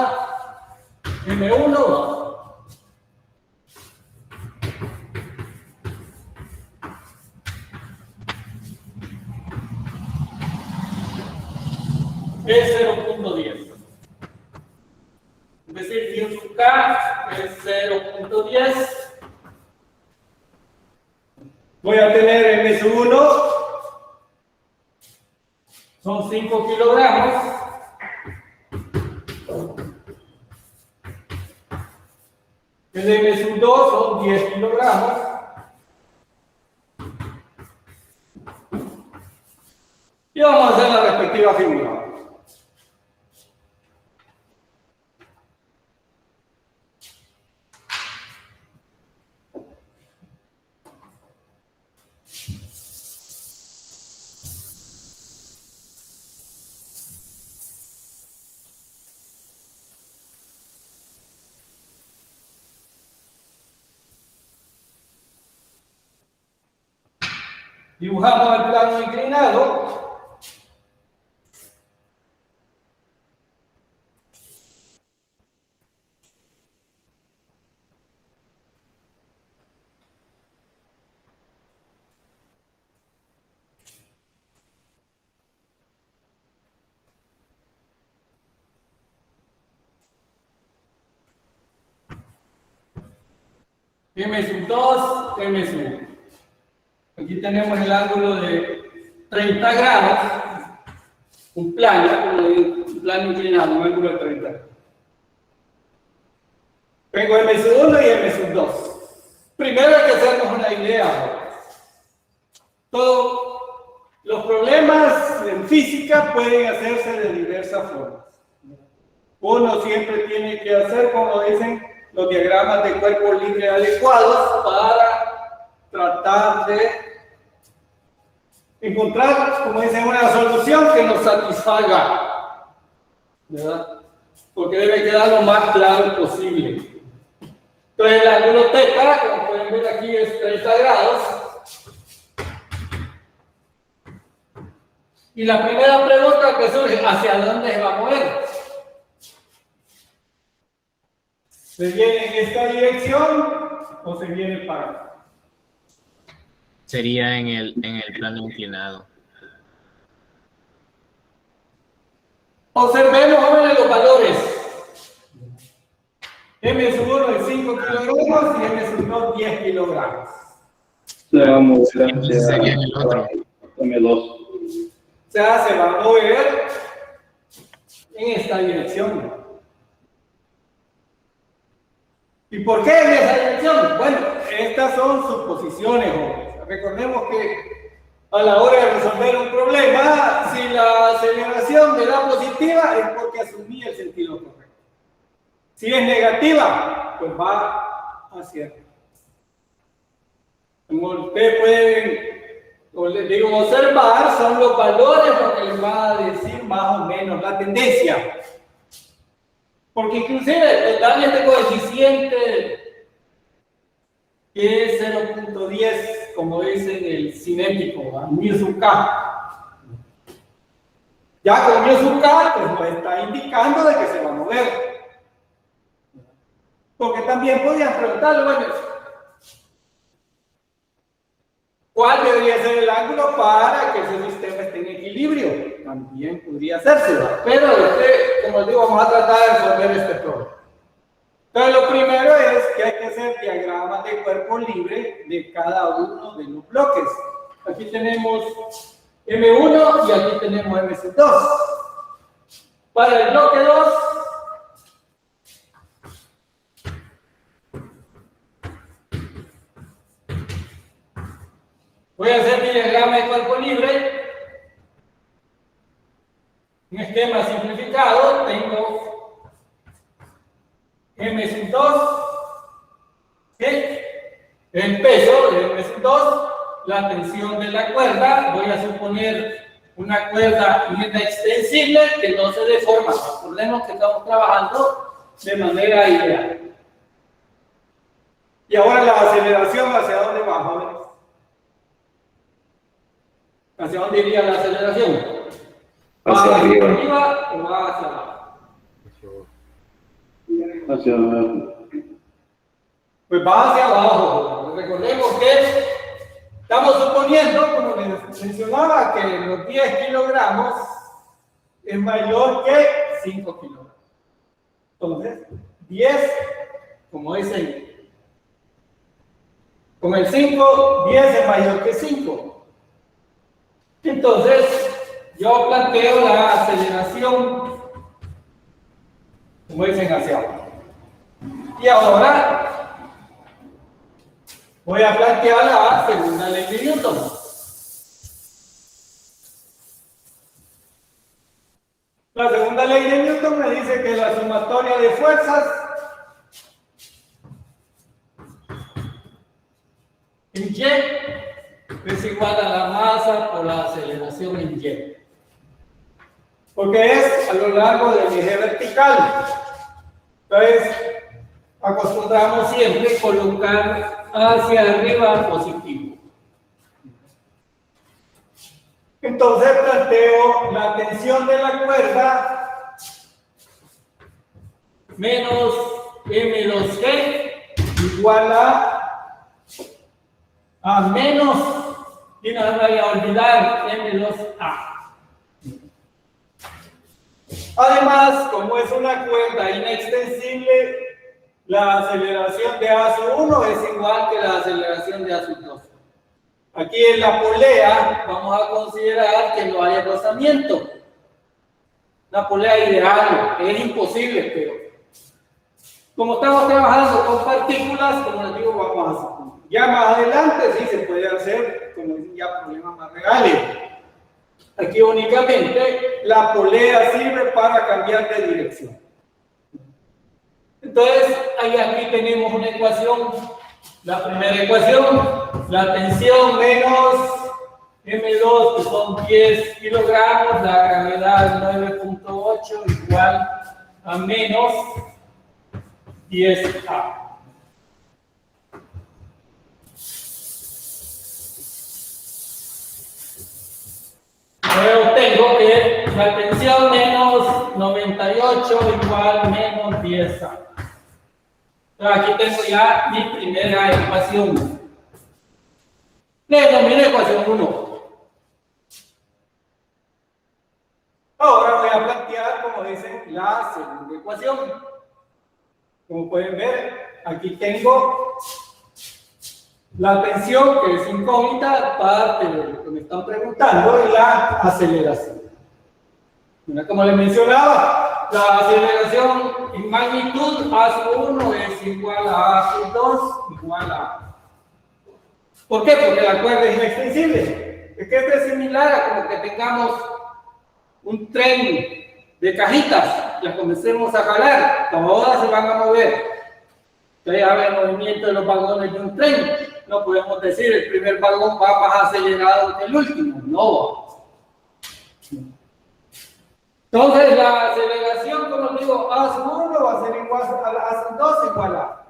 M1. Es 0.10. Es decir, mu sub k es 0.10. Voy a tener M sub 1, son 5 kilogramos. El M sub 2 son 10 kilogramos. Y vamos a hacer la respectiva figura. Dibujamos el plano inclinado. M sub 2, M sub 1. Aquí tenemos el ángulo de 30 grados, un plano inclinado, un ángulo de 30 grados. Tengo M sub 1 y M sub 2. Primero hay que hacernos una idea. Todos los problemas en física pueden hacerse de diversas formas. Uno siempre tiene que hacer, como dicen, los diagramas de cuerpo libre adecuados para tratar de encontrar, como dicen, una solución que nos satisfaga, ¿verdad? Porque debe quedar lo más claro posible. Entonces el ángulo θ, como pueden ver aquí, es 30 grados. Y la primera pregunta que surge, ¿hacia dónde se va a mover? ¿Se viene en esta dirección o se viene para acá? Sería en el plano inclinado. Observemos jóvenes los valores. M sub 1 es 5 kilogramos y M sub 2 10 kilogramos. Se va a mover Sería en el otro. M2. O sea, se va a mover en esta dirección. ¿Y por qué en esa dirección? Bueno, estas son suposiciones, jóvenes. Recordemos que a la hora de resolver un problema, si la aceleración me da positiva, es porque asumí el sentido correcto. Si es negativa, pues va hacia arriba. Como ustedes pueden, observar, son los valores lo que les va a decir más o menos la tendencia. Porque inclusive darle este coeficiente que es 0.10, como dicen el cinético, mu sub k. Ya con mu sub k, pues nos está indicando de que se va a mover. Porque también podían preguntarle, bueno, ¿cuál debería ser el ángulo para que ese sistema esté en equilibrio? También podría hacerse, ¿verdad? Pero como les digo, vamos a tratar de resolver este problema. Entonces, lo primero es que hay que hacer diagramas de cuerpo libre de cada uno de los bloques. Aquí tenemos M1 y aquí tenemos M2. Para el bloque 2, voy a hacer mi diagrama de cuerpo libre. Un esquema simplificado. Tengo M sub 2, el peso de M sub 2, la tensión de la cuerda. Voy a suponer una cuerda extensible que no se deforma. Recordemos que estamos trabajando de manera ideal. Y ahora la aceleración, ¿hacia dónde va, jóvenes? ¿Hacia dónde iría la aceleración? ¿Va Hacia arriba. o va hacia abajo? Hacia abajo. Pues va hacia abajo. Recordemos que estamos suponiendo, como les mencionaba, que los 10 kilogramos es mayor que 5 kilogramos. Entonces, 10, como dicen, con el 5, 10 es mayor que 5. Entonces, yo planteo la aceleración, como dicen, hacia abajo. Y ahora voy a plantear la segunda ley de Newton. La segunda ley de Newton me dice que la sumatoria de fuerzas en Y es igual a la masa por la aceleración en Y. Porque es a lo largo del eje vertical. Entonces, acostumbramos siempre colocar hacia arriba positivo. Entonces planteo la tensión de la cuerda menos M2G igual a menos, y no me voy a olvidar, M2A. Además, como es una cuerda inextensible, La aceleración de A sub 1 es igual que la aceleración de A sub 2. Aquí en la polea vamos a considerar que no hay rozamiento. Una polea ideal, es imposible, pero como estamos trabajando con partículas, como les digo, vamos a hacer. Ya más adelante sí se puede hacer, como dicen, ya problemas más reales. Aquí únicamente la polea sirve para cambiar de dirección. Entonces, aquí tenemos una ecuación. La primera ecuación, la tensión menos M2, que son 10 kilogramos, la gravedad 9.8 igual a menos 10A. Luego tengo que la tensión menos 98 igual menos 10A. Aquí tengo ya mi primera ecuación. Le denomino ecuación 1. Ahora voy a plantear, como dicen, la segunda ecuación. Como pueden ver, aquí tengo la tensión, que es incógnita, parte de lo que me están preguntando, y la aceleración. Mira, como les mencionaba, la aceleración en magnitud A sub 1 es igual a A sub 2 igual a. ¿Por qué? Porque la cuerda es extensible. Es que esto es similar a como que tengamos un tren de cajitas, las comencemos a jalar, todas se van a mover. Ustedes hablan del movimiento de los vagones de un tren. No podemos decir el primer vagón va más acelerado que el último. No. Entonces la aceleración, como digo, A sub 1 va a ser igual a la A sub 2 igual a.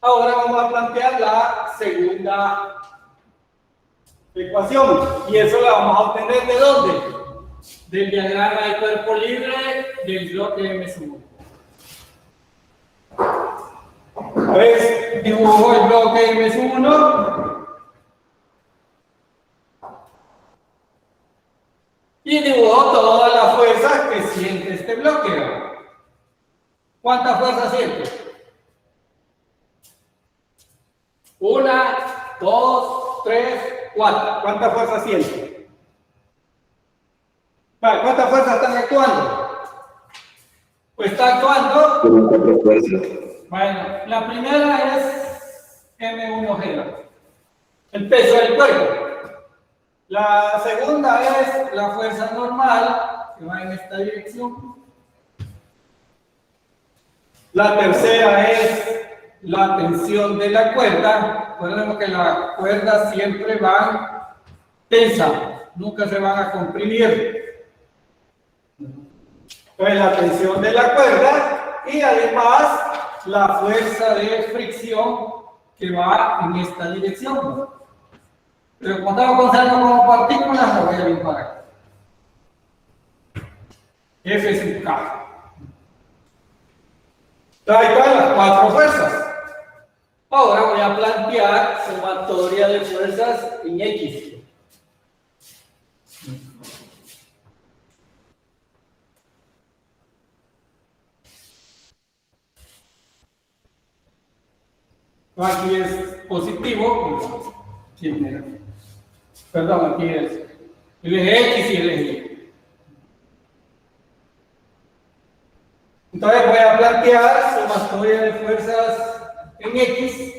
Ahora vamos a plantear la segunda ecuación. Y eso la vamos a obtener ¿de dónde? Del diagrama de cuerpo libre del bloque M sub 1. Pues dibujo el bloque M sub 1 y dibujo todas las fuerzas que siente este bloque. ¿Cuántas fuerzas siente? 1, 2, 3, 4. ¿Cuántas fuerzas siente? ¿Cuántas fuerzas están actuando? Pues está actuando. Con 4 fuerzas. Bueno, la primera es M1G, el peso del cuerpo. La segunda es la fuerza normal, que va en esta dirección. La tercera es la tensión de la cuerda. Recordemos que las cuerdas siempre van tensas, nunca se van a comprimir. Entonces la tensión de la cuerda y además la fuerza de fricción que va en esta dirección. Pero como estamos considerando como partículas, lo voy a dibujar acá. F sub K. Ahí están las 4 fuerzas. Ahora voy a plantear sumatoria de fuerzas en X. Aquí es positivo, perdón, aquí es el eje X y el eje Y. Entonces voy a plantear sumatoria de fuerzas en X.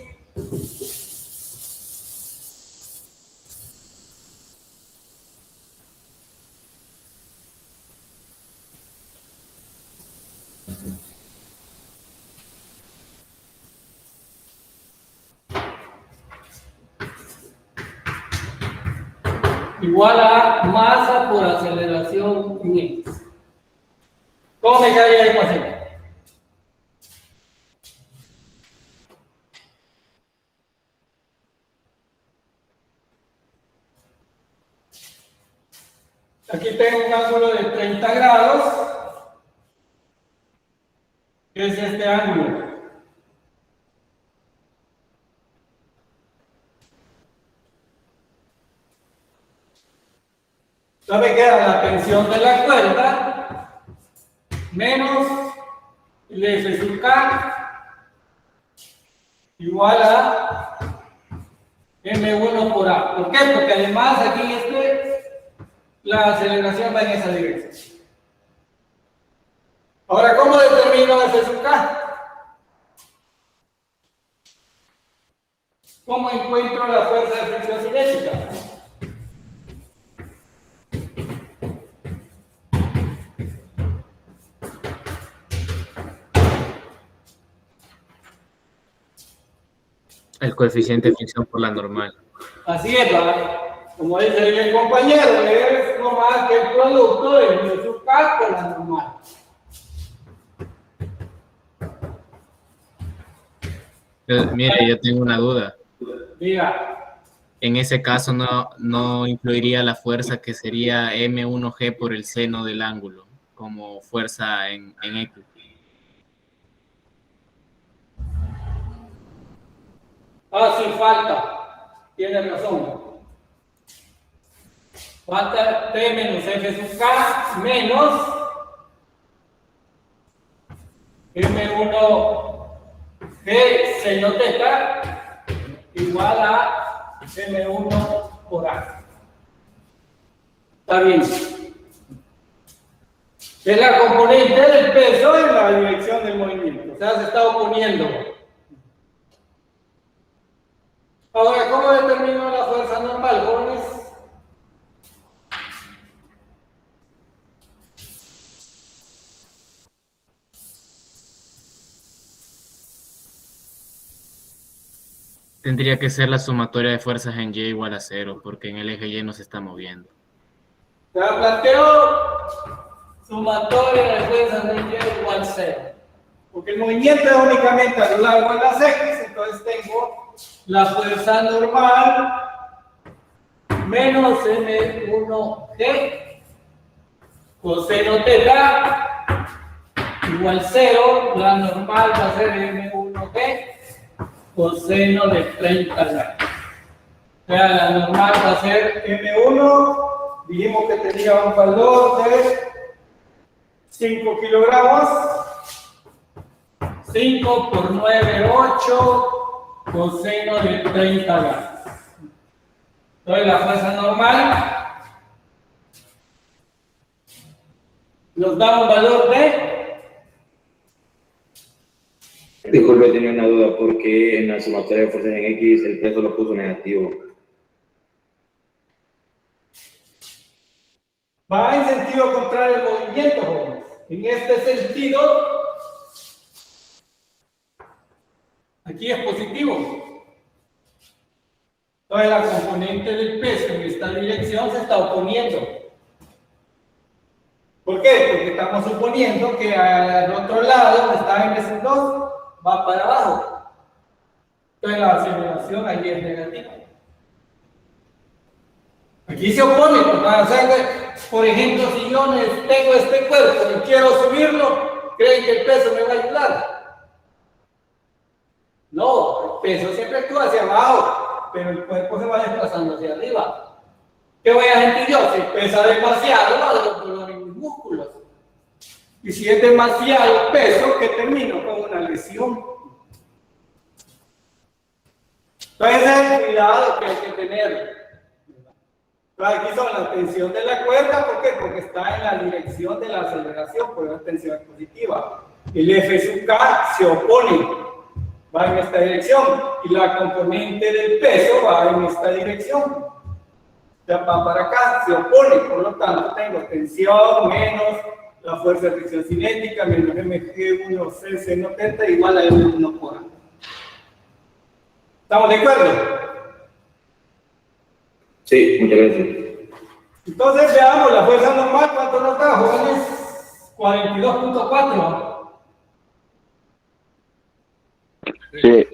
Igual a masa por aceleración en X. ¿Cómo me cae la ecuación? Aquí tengo un ángulo de 30 grados, que es este ángulo. Entonces me queda la tensión de la cuerda menos el F sub K igual a M1 por A. ¿Por qué? Porque además aquí la aceleración va en esa dirección. Ahora, ¿cómo determino F sub K? ¿Cómo encuentro la fuerza de fricción cinética? El coeficiente de fricción por la normal. Así es, ¿verdad? Como dice el compañero, es no más que el producto de F sub K con la normal. Mire, yo tengo una duda. Diga. En ese caso no influiría la fuerza que sería M1G por el seno del ángulo, como fuerza en X. Ah, sí, falta. Tiene razón. Falta T menos F sub K menos M1G seno teta igual a M1 por A. Está bien. Es la componente del peso en la dirección del movimiento. O sea, se está oponiendo. Ahora, ¿cómo determino la fuerza normal, jóvenes? Tendría que ser la sumatoria de fuerzas en Y igual a 0, porque en el eje Y no se está moviendo. Se planteó sumatoria de fuerzas de Y igual a 0. Porque el movimiento es únicamente anular igual a X, entonces tengo la fuerza normal menos M1G coseno teta igual 0, la normal va a ser M1G coseno de 30 grados. O sea, la normal va a ser M1, dijimos que tenía un valor de 5 kilogramos, 5 por 9, 8, coseno de 30 grados. Entonces la fuerza normal nos da un valor de... Disculpe, tenía una duda, porque en la sumatoria de fuerzas en X el peso lo puso negativo. Va en sentido contrario al movimiento, jóvenes. En este sentido, aquí es positivo. Entonces la componente del peso en esta dirección se está oponiendo. ¿Por qué? Porque estamos suponiendo que al otro lado, donde está M2, va para abajo. Entonces la aceleración allí es negativa. Aquí se opone, o sea que, por ejemplo, si yo tengo este cuerpo y quiero subirlo, ¿creen que el peso me va a ayudar? No, el peso siempre actúa hacia abajo, pero el cuerpo se va desplazando hacia arriba. ¿Qué voy a sentir yo? Si pesa demasiado, va a dar dolor en mis músculos. Y si es demasiado peso, ¿qué termino? Con una lesión. Entonces, ese es el cuidado que hay que tener. Aquí son la tensión de la cuerda, ¿por qué? Porque está en la dirección de la aceleración, por la tensión positiva. El F sub K se opone, va en esta dirección, y la componente del peso va en esta dirección. Ya va para acá, se opone, por lo tanto tengo tensión menos la fuerza de fricción cinética menos mg1c seno teta igual a M1 por A. ¿Estamos de acuerdo? Sí, muchas gracias. Entonces veamos la fuerza normal, ¿cuánto nos da, jóvenes? 42.4. Sí.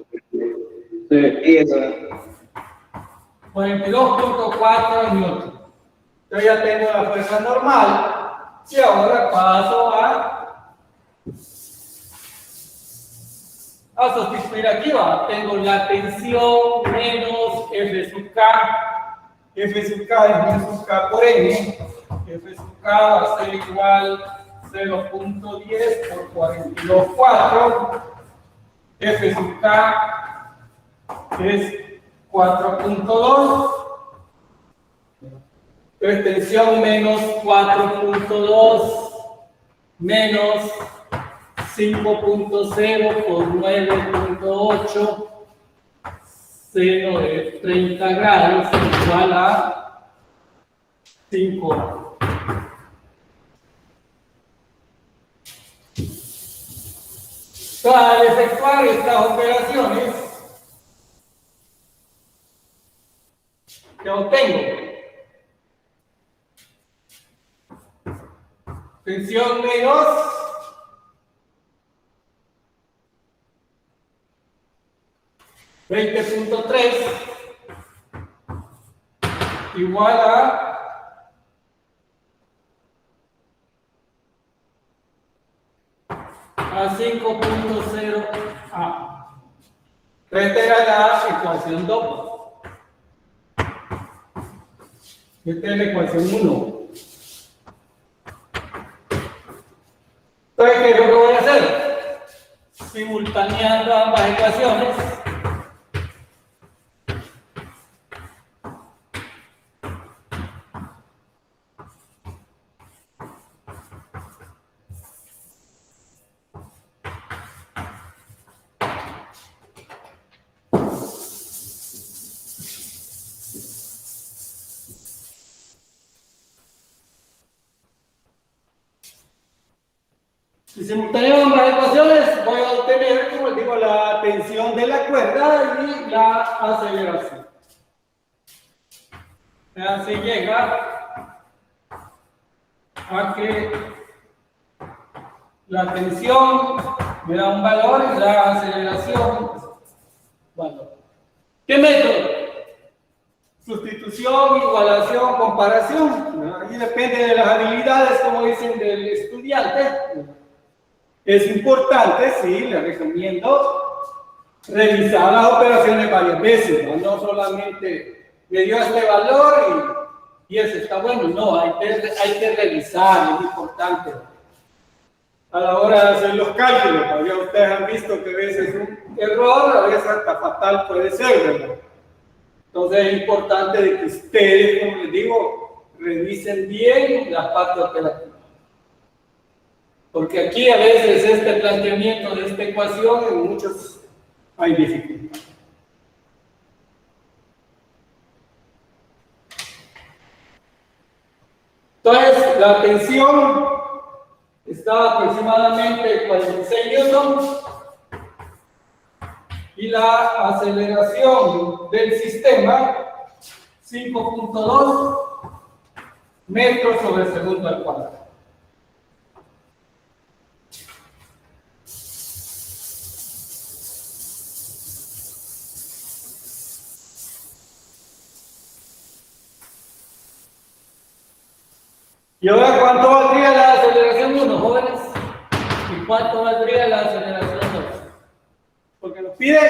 Sí. 42.4 newton. Yo ya tengo la fuerza normal y ahora paso a sustituir aquí, va. Tengo la tensión menos F sub K. F sub K es F sub K por N. F sub K va a ser igual 0.10 por 42.4. F sub K es 4.2. Entonces, tensión menos 4.2 menos 5.0 por 9.8 seno de 30 grados igual a 5. Al efectuar estas operaciones, ¿qué obtengo? Tensión menos 20.3 igual a 5.0 A. Esta era la ecuación 2. Esta es la ecuación 1. Entonces, ¿qué es lo que voy a hacer? Simultaneando ambas ecuaciones. Si simultaneo ambas ecuaciones, voy a obtener, como les digo, la tensión de la cuerda y la aceleración. Así llega a que la tensión me da un valor y la aceleración valor. ¿Qué método? Sustitución, igualación, comparación. Ahí depende de las habilidades, como dicen, del estudiante. Es importante, sí, le recomiendo revisar las operaciones varias veces, no solamente me dio este valor y eso está bueno, no, hay que revisar, es importante. A la hora de hacer los cálculos, todavía ustedes han visto que a veces un error, a veces hasta fatal puede ser, ¿verdad? Entonces es importante de que ustedes, como les digo, revisen bien la parte operativa. Porque aquí a veces este planteamiento de esta ecuación en muchos hay dificultad. Entonces, la tensión está aproximadamente 46 newtons y la aceleración del sistema 5.2 metros sobre segundo al cuadrado. ¿Y ahora cuánto valdría la aceleración 1, jóvenes? ¿Y cuánto valdría la aceleración 2? Porque nos pide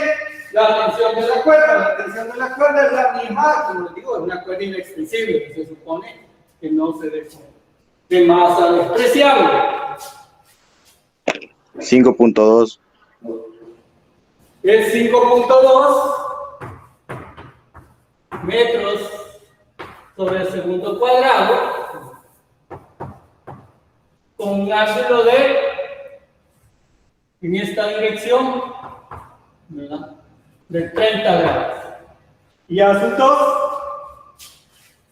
la tensión de la cuerda. La tensión de la cuerda es la misma, como les digo, es una cuerda inexpresible, que se supone que no se deforma. De masa despreciable. 5.2. Es 5.2 metros sobre el segundo cuadrado, con un ángulo en esta dirección, ¿verdad?, de 30 grados. Y a sus 2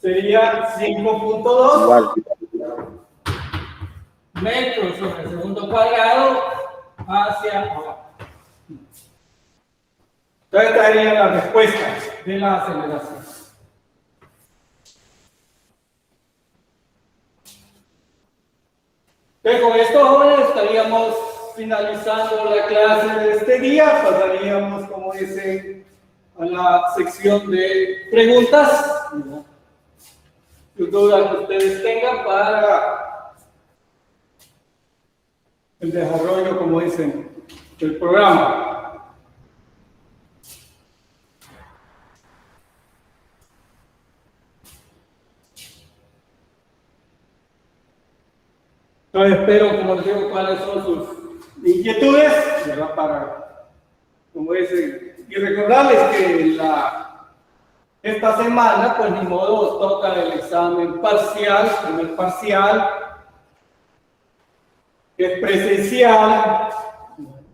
sería 5.2 metros sobre el segundo cuadrado hacia abajo. Entonces, esta sería la respuesta de la aceleración. Entonces, con esto, jóvenes, estaríamos finalizando la clase de este día. Pasaríamos, como dice, a la sección de preguntas. Las dudas que ustedes tengan para el desarrollo, como dicen, del programa. Entonces espero, como les digo, cuáles son sus inquietudes, ¿verdad?, para, como dicen, Y recordarles que esta semana, pues ni modo, toca el examen parcial, primer parcial, que es presencial.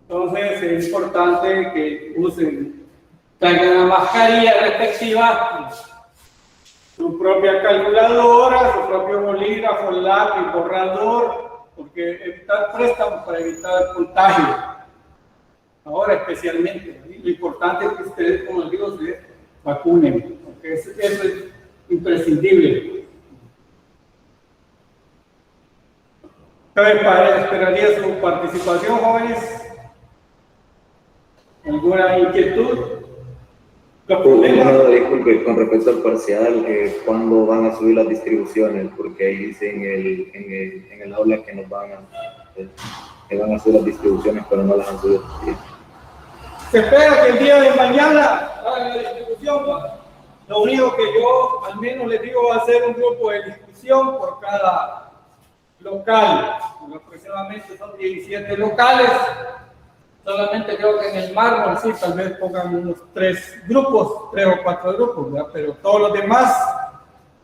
Entonces es importante que traigan la mascarilla respectiva, su propia calculadora, su propio bolígrafo, lápiz, borrador, porque evitar préstamos para evitar el contagio. Ahora especialmente, lo importante es que ustedes, como les digo, se vacunen, porque eso es imprescindible. Esperaría su participación, jóvenes. ¿Alguna inquietud? Disculpe, con respecto al parcial, ¿cuándo van a subir las distribuciones? Porque ahí dice en el aula que van a subir las distribuciones, pero no las han subido. Se espera que el día de mañana hagan la distribución. Lo único que yo al menos les digo va a ser un grupo de discusión por cada local. Aproximadamente son 17 locales. Solamente creo que en el mármol sí, tal vez pongan unos 3 grupos, 3 o 4 grupos, ¿verdad? Pero todos los demás,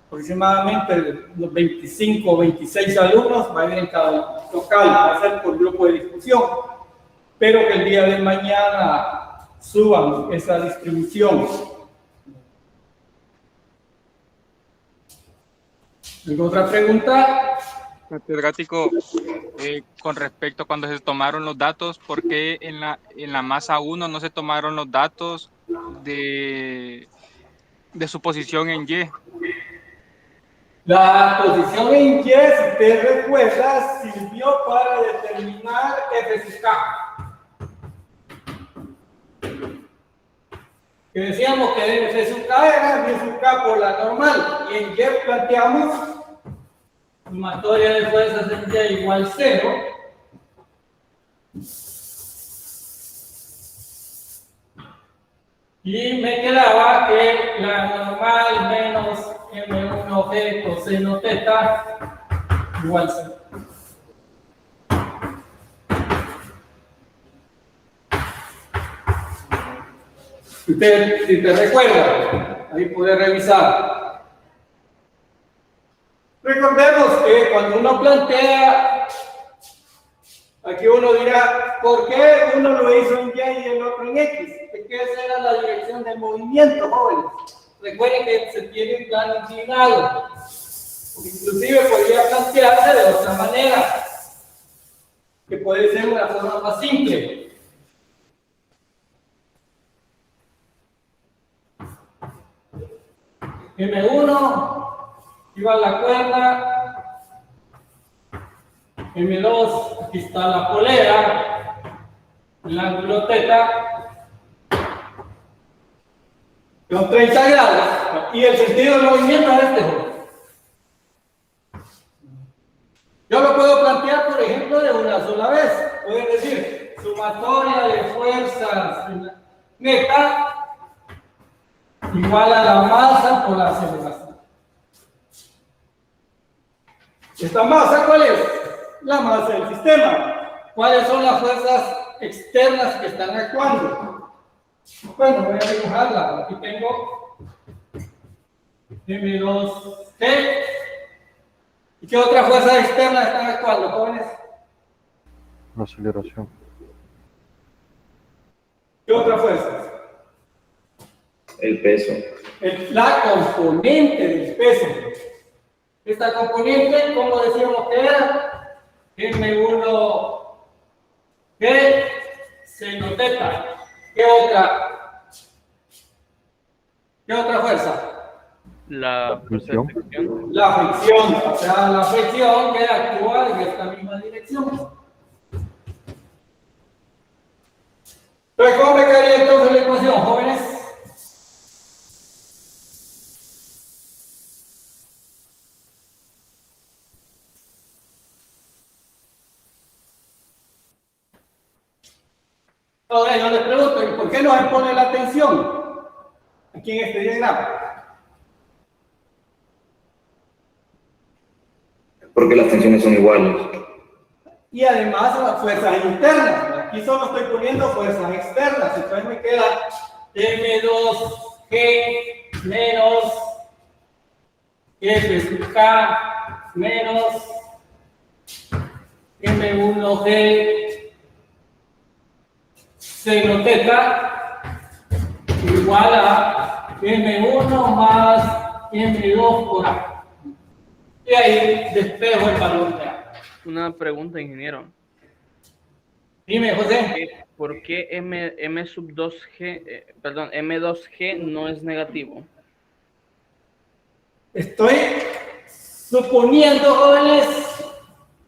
aproximadamente unos 25 o 26 alumnos, va a ir en cada local, va a ser por grupo de discusión. Espero que el día de mañana suban esa distribución. ¿Alguna otra pregunta? Catedrático, con respecto a cuando se tomaron los datos, ¿por qué en la masa 1 no se tomaron los datos de su posición en Y? La posición en Y, si usted recuerda, sirvió para determinar F sub K. Que decíamos que F sub K era B sub K por la normal, y en Y planteamos sumatoria de fuerzas en Y igual 0. Y me quedaba que la normal menos M1G coseno teta igual 0. Si te recuerda, ahí puede revisar. Recordemos que cuando uno plantea, aquí uno dirá, ¿por qué uno lo hizo en Y y el otro en X? Que esa era la dirección del movimiento, jóvenes. Recuerden que se tiene un plano inclinado. Inclusive podría plantearse de otra manera, que puede ser una forma más simple. M1 iba a la cuerda, M2, aquí está la polea, el ángulo teta, son 30 grados, y el sentido del movimiento es este, joven. Yo lo puedo plantear, por ejemplo, de una sola vez. Pueden decir, sumatoria de fuerzas neta igual a la masa por la aceleración. ¿Esta masa cuál es? La masa del sistema. ¿Cuáles son las fuerzas externas que están actuando? Bueno, voy a dibujarla. Aquí tengo M2G. ¿Y qué otras fuerzas externas están actuando, jóvenes? La aceleración. ¿Qué otras fuerzas? El peso. La componente del peso. Esta componente, ¿cómo decíamos que era? M1G seno teta. ¿Qué otra fuerza? La fricción. La fricción, o sea, la fricción que actúa en esta misma dirección. Entonces, ¿cómo me quedaría entonces la ecuación, jóvenes? Ahora yo les pregunto, ¿y por qué no se pone la tensión aquí en este diagrama? Porque las tensiones son iguales. Y además las fuerzas internas. Aquí solo estoy poniendo fuerzas externas. Entonces me queda M2G menos F sub K menos M1G seno teta igual a M1 más M2 por A. Y ahí despejo el valor de A. Una pregunta, ingeniero. Dime, José. ¿Por qué M sub 2G, perdón, M2G no es negativo? Estoy suponiendo, jóvenes,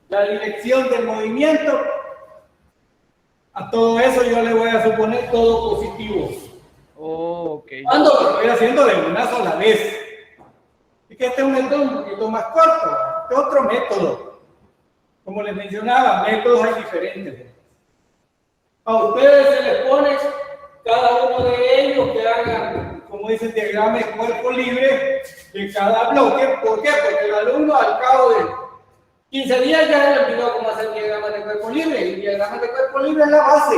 la dirección del movimiento. A todo eso yo le voy a suponer todo positivo. Oh, ok. Cuando lo estoy haciendo de una sola vez. Es que este es un método un poquito más corto. Este es otro método. Como les mencionaba, métodos hay diferentes. A ustedes se les pone cada uno de ellos que hagan, como dice el diagrama de cuerpo libre de cada bloque. ¿Por qué? Porque el alumno al cabo de 15 días ya le olvidó cómo hacer el diagrama de cuerpo libre. Y el diagrama de cuerpo libre es la base.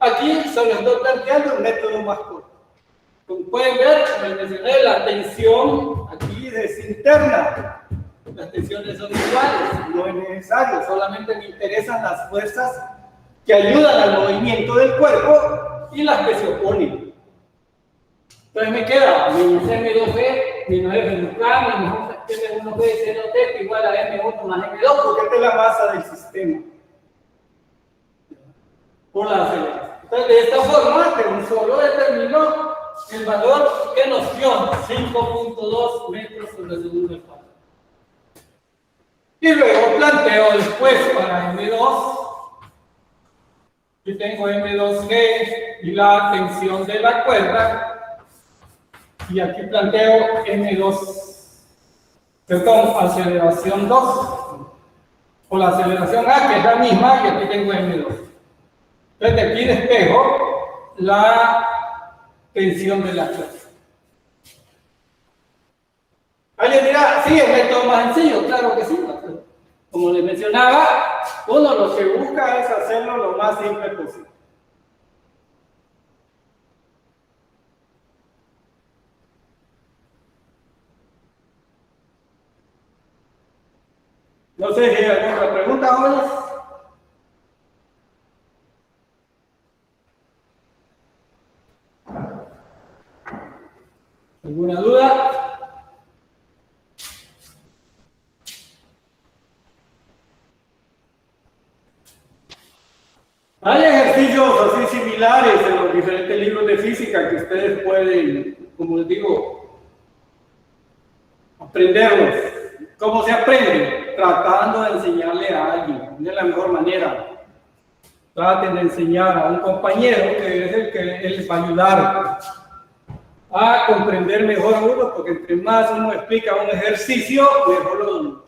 Aquí se lo estoy planteando un método más corto. Como pueden ver, como les mencioné, la tensión aquí es interna. Las tensiones son iguales, no es necesario, solamente me interesan las fuerzas que ayudan al movimiento del cuerpo y las que se oponen. Entonces me queda menos M2G, menos F sub K, menos M1G, seno teta igual a M1 más M2, porque esta es la masa del sistema. Por la aceleración. Entonces, de esta forma, Terón solo determinó el valor que nos dio 5.2 metros sobre segundo espacio. Y luego planteo después para M2. Aquí tengo M2G y la tensión de la cuerda. Y aquí planteo M2, perdón, aceleración 2. O la aceleración A, que es la misma, y aquí tengo M2. Entonces, de aquí despejo la tensión de la cuerda. Alguien dirá, sí, el método más sencillo, claro que sí. Como les mencionaba, uno lo que busca es hacerlo lo más simple posible. No sé si hay alguna otra pregunta, jóvenes. ¿Alguna duda? Hay ejercicios así similares en los diferentes libros de física que ustedes pueden, como les digo, aprenderlos. ¿Cómo se aprende? Tratando de enseñarle a alguien de la mejor manera. Traten de enseñar a un compañero que es el que él les va a ayudar a comprender mejor a uno, porque entre más uno explica un ejercicio, mejor lo